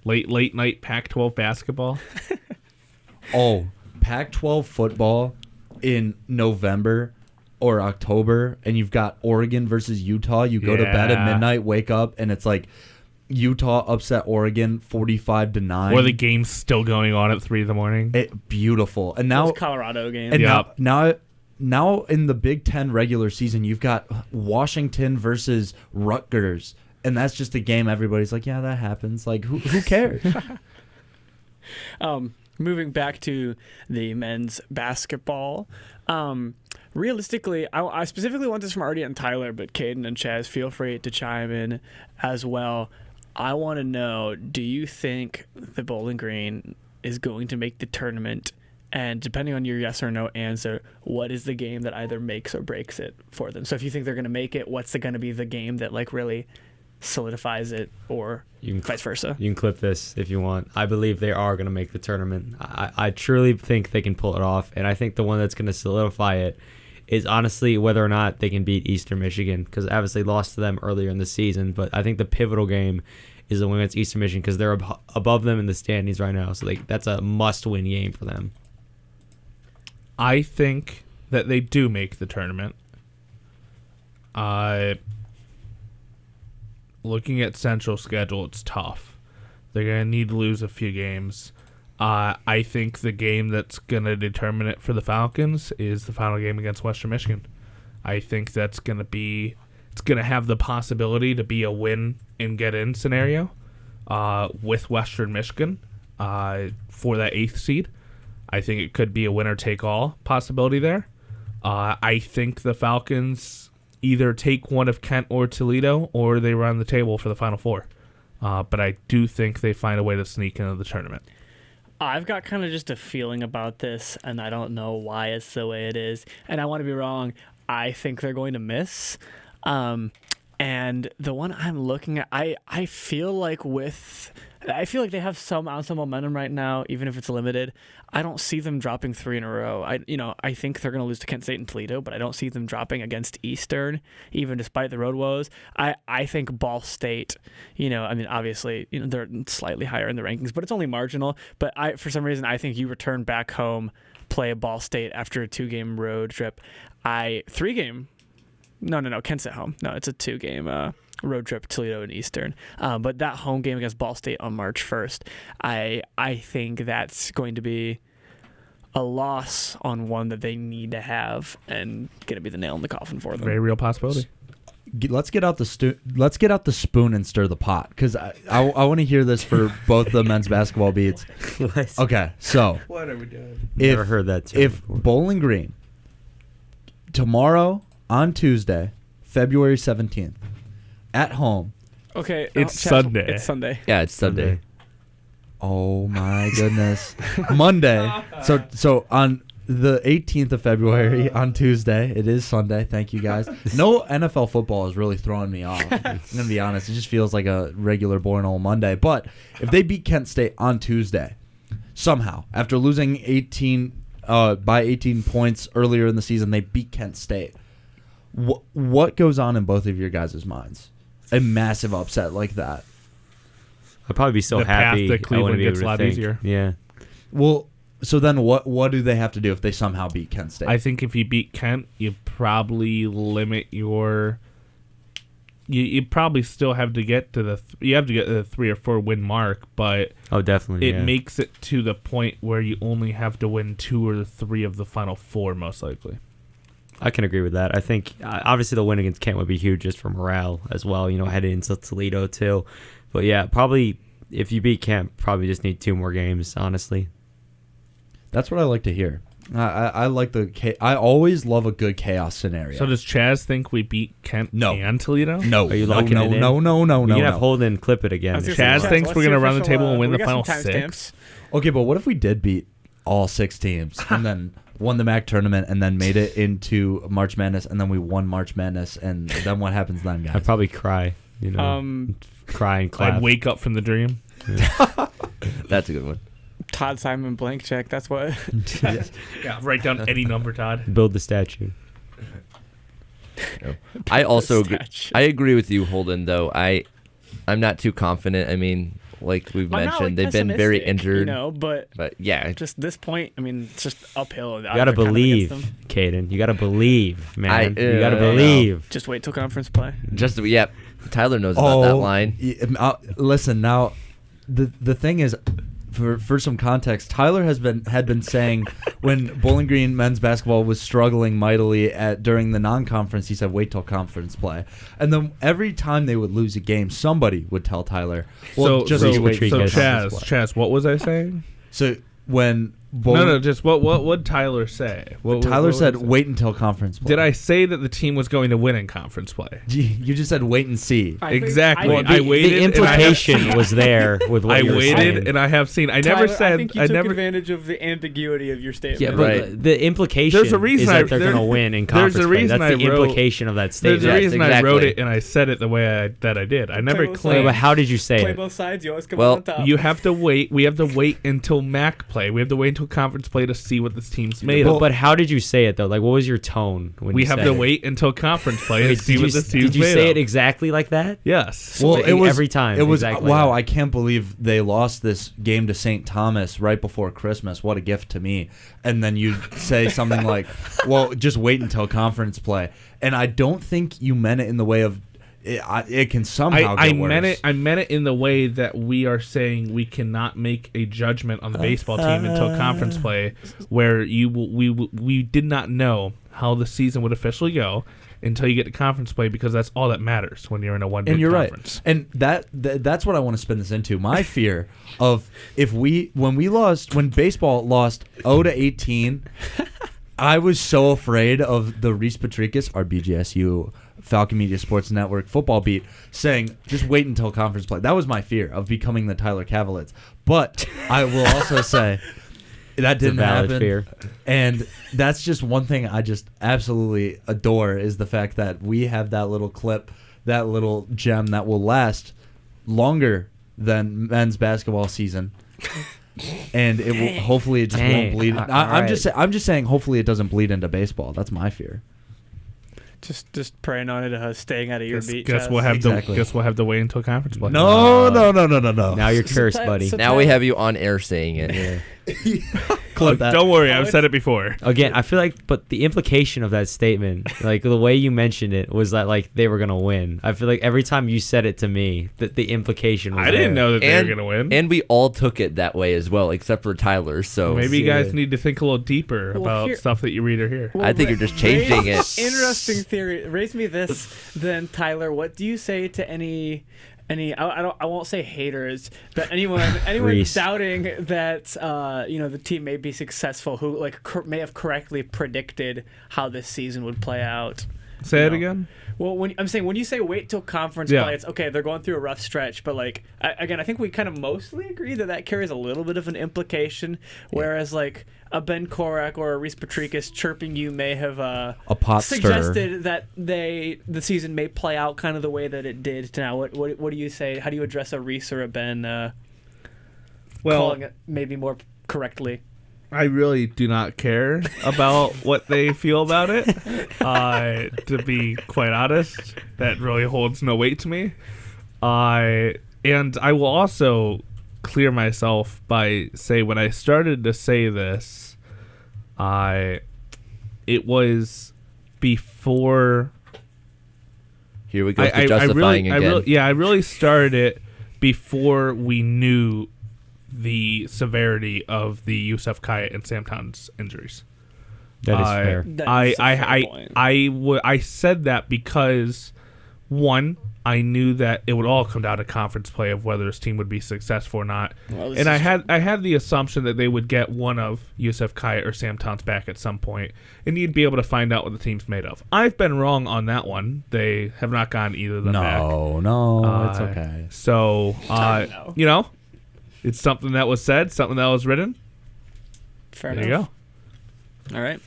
Late night Pac-12 basketball. Oh, Pac-12 football in November or October, and you've got Oregon versus Utah. You go to bed at Yeah. midnight, wake up, and it's like Utah upset Oregon 45-9. Or the game's still going on at 3 a.m. Beautiful. And now Those Colorado games. And Yep. now in the Big Ten regular season, you've got Washington versus Rutgers, and that's just a game everybody's like, yeah, that happens. Like, who cares? Moving back to the men's basketball, realistically, I specifically want this from Artie and Tyler, but Caden and Chaz, feel free to chime in as well. I want to know, do you think the Bowling Green is going to make the tournament? And depending on your yes or no answer, what is the game that either makes or breaks it for them? So if you think they're going to make it, what's going to be the game that like really solidifies it, or vice versa? You can clip this if you want. I believe they are going to make the tournament. I truly think they can pull it off, and I think the one that's going to solidify it is honestly whether or not they can beat Eastern Michigan, because obviously lost to them earlier in the season. But I think the pivotal game is the one against Eastern Michigan, because they're above them in the standings right now. So that's a must-win game for them. I think that they do make the tournament. Looking at Central's schedule, it's tough. They're going to need to lose a few games. I think the game that's going to determine it for the Falcons is the final game against Western Michigan. I think that's going to be... It's going to have the possibility to be a win and get in scenario with Western Michigan for that 8th seed. I think it could be a winner-take-all possibility there. I think the Falcons either take one of Kent or Toledo, or they run the table for the Final Four. But I do think they find a way to sneak into the tournament. I've got kind of just a feeling about this, and I don't know why it's the way it is. And I want to be wrong. I think they're going to miss. And the one I'm looking at, I feel like they have some ounce of momentum right now, even if it's limited. I don't see them dropping 3 in a row. I think they're going to lose to Kent State and Toledo, but I don't see them dropping against Eastern, even despite the road woes. I think Ball State, obviously, they're slightly higher in the rankings, but it's only marginal. But for some reason, I think you return back home, play Ball State after a 2-game road trip. 3-game. No, Kent's at home. No, it's a 2-game road trip, Toledo and Eastern. But that home game against Ball State on March 1st, I think that's going to be a loss on one that they need to have, and going to be the nail in the coffin for them. Very real possibility. Let's get out the spoon and stir the pot, because I want to hear this for both the men's basketball beats. Okay, so What are we doing? Never heard that term If before. Bowling Green tomorrow on Tuesday, February 17th, at home. Okay, It's Chaz, Sunday. It's Sunday. Yeah, it's Sunday. Oh my goodness. Monday. So on the 18th of February, on Tuesday, it is Sunday. Thank you guys. No NFL football is really throwing me off. I'm going to be honest. It just feels like a regular boring old Monday. But if they beat Kent State on Tuesday, somehow, after losing by 18 points earlier in the season, they beat Kent State. What goes on in both of your guys' minds? A massive upset like that. I'd probably be so The path happy. to I Cleveland wouldn't be gets able a to lot think. easier. Yeah. Well, So then what do they have to do if they somehow beat Kent State? I think if you beat Kent, you probably limit your. You probably still have to get to the you have to get to the 3 or 4 win mark, but definitely it makes it to the point where you only have to win 2 or 3 of the final 4 most likely. I can agree with that. I think obviously the win against Kent would be huge just for morale as well. Heading into Toledo too, but yeah, probably if you beat Kent, probably just need 2 more games. Honestly, that's what I like to hear. I like I always love a good chaos scenario. So does Chaz think we beat Kent and Toledo? No. Are you locking it in? No. You can have Holden clip it again. Chaz thinks we're going to run the table and win the final 6. Stamps. Okay, but what if we did beat all 6 teams and then won the MAC tournament and then made it into March Madness and then we won March Madness and then what happens then, guys? I'd probably cry. Cry and clap. I'd wake up from the dream. That's a good one. Todd Simon blank check. That's what. Yeah, write down any number, Todd. Build the statue. I also I agree with you, Holden. Though I'm not too confident. I mean, like we've mentioned, they've been very injured. But yeah, just this point, I mean, it's just uphill. You gotta believe, Caden. You gotta believe, man. You gotta believe. Just wait till conference play. Tyler knows about that line. Listen, now the thing is, for some context, Tyler had been saying when Bowling Green men's basketball was struggling mightily during the non-conference, he said wait till conference play, and then every time they would lose a game, somebody would tell Tyler, "Well, Chaz, what was I saying?" So when just what would Tyler say? Tyler said wait until conference play. Did I say that the team was going to win in conference play? You just said wait and see. Exactly. I waited. The implication was there with what you were saying. I waited, and I have seen. I Tyler, never said. I think you took advantage of the ambiguity of your statement. Yeah, but the implication is that they're going to win in conference play. That's the implication of that statement. There's a reason I wrote it, and I said it the way that I did. I never claimed. But how did you say play it? Both sides. You always come out on top. You have to wait. We have to wait until MAC play. We have to wait until conference play to see what this team's made of. But how did you say it though? Like, what was your tone when we you have said to it? wait until conference play to see what this team's made of? Did you say it exactly like that? Yes. Well, it was every time. It was exactly wow. like I can't believe they lost this game to St. Thomas right before Christmas. What a gift to me! And then you say something like, "Well, just wait until conference play." And I don't think you meant it in the way of it can somehow get worse. I meant it in the way that we are saying we cannot make a judgment on the baseball team until conference play, where we did not know how the season would officially go until you get to conference play, because that's all that matters when you're in a one-big and you're conference. Right. And that's what I want to spin this into. My fear of when baseball lost 0-18, I was so afraid of the Reese Patricus, our BGSU Falcon Media Sports Network football beat, saying just wait until conference play. That was my fear of becoming the Tyler Cavaliers. But I will also say that didn't happen. Fear. And that's just one thing I just absolutely adore, is the fact that we have that little clip, that little gem that will last longer than men's basketball season. And it will hopefully it just won't bleed. I'm just saying hopefully it doesn't bleed into baseball. That's my fear. Just praying on it, staying out of your beat. Guess we'll have to wait until conference play. No. Now you're cursed, buddy. Now we have you on air saying it. Clip that. Don't worry, I've said it before. Again, I feel like, but the implication of that statement, like the way you mentioned it, was that like they were gonna win. I feel like every time you said it to me, that the implication was I didn't know that they were gonna win, and we all took it that way as well, except for Tyler. So maybe you guys need to think a little deeper about stuff that you read or hear. I think you're just changing it. Interesting theory. Raise me this, then Tyler. What do you say to any I won't say haters, but anyone doubting that the team may be successful, who may have correctly predicted how this season would play out? Say it again. Well, when you say wait till conference play, it's okay. They're going through a rough stretch, but I think we kind of mostly agree that carries a little bit of an implication. Whereas a Ben Korak or a Reese Patricus chirping you may have a pot suggested that the season may play out kind of the way that it did. Now, what do you say? How do you address a Reese or a Ben? Calling it maybe more correctly. I really do not care about what they feel about it. To be quite honest, that really holds no weight to me. And I will also clear myself by say when I started to say this, it was before. Here we go with the justifying again. I really started it before we knew the severity of the Yusuf Kayet and Sam Towns injuries. That is fair. That is a fair point. I said that because, one, I knew that it would all come down to conference play of whether this team would be successful or not. Well, and I had the assumption that they would get one of Yusuf Kayet or Sam Towns back at some point, and you'd be able to find out what the team's made of. I've been wrong on that one. They have not gotten either of them back. No, it's okay. So, it's something that was said, something that was written. Fair There enough. you go. All right.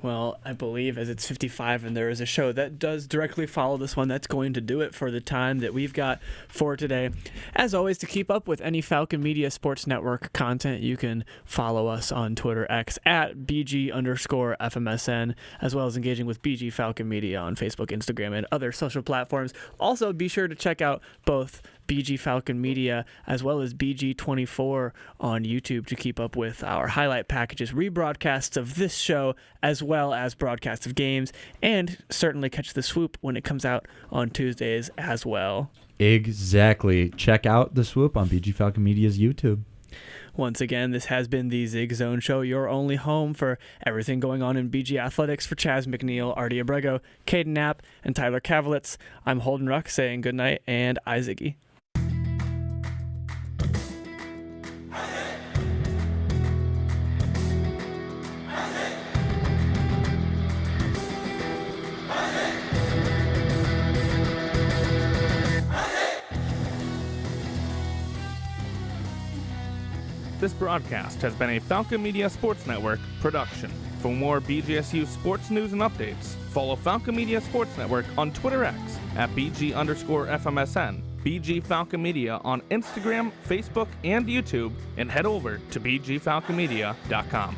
Well, I believe as it's 55 and there is a show that does directly follow this one, that's going to do it for the time that we've got for today. As always, to keep up with any Falcon Media Sports Network content, you can follow us on Twitter X at BG_FMSN, as well as engaging with BG Falcon Media on Facebook, Instagram, and other social platforms. Also, be sure to check out both BG Falcon Media as well as BG24 on YouTube to keep up with our highlight packages, rebroadcasts of this show, as well as broadcasts of games, and certainly catch the swoop when it comes out on Tuesdays as well. Exactly. Check out the swoop on BG Falcon Media's YouTube. Once again, this has been the Zig Zone Show, your only home for everything going on in BG Athletics. For Chaz McNeil, Artie Abrego, Caden Knapp, and Tyler Kavlitz, I'm Holden Ruck saying goodnight, and I Ziggy. This broadcast has been a Falcon Media Sports Network production. For more BGSU sports news and updates, follow Falcon Media Sports Network on Twitter X at BG_FMSN, BG Falcon Media on Instagram, Facebook, and YouTube, and head over to BGFalconMedia.com.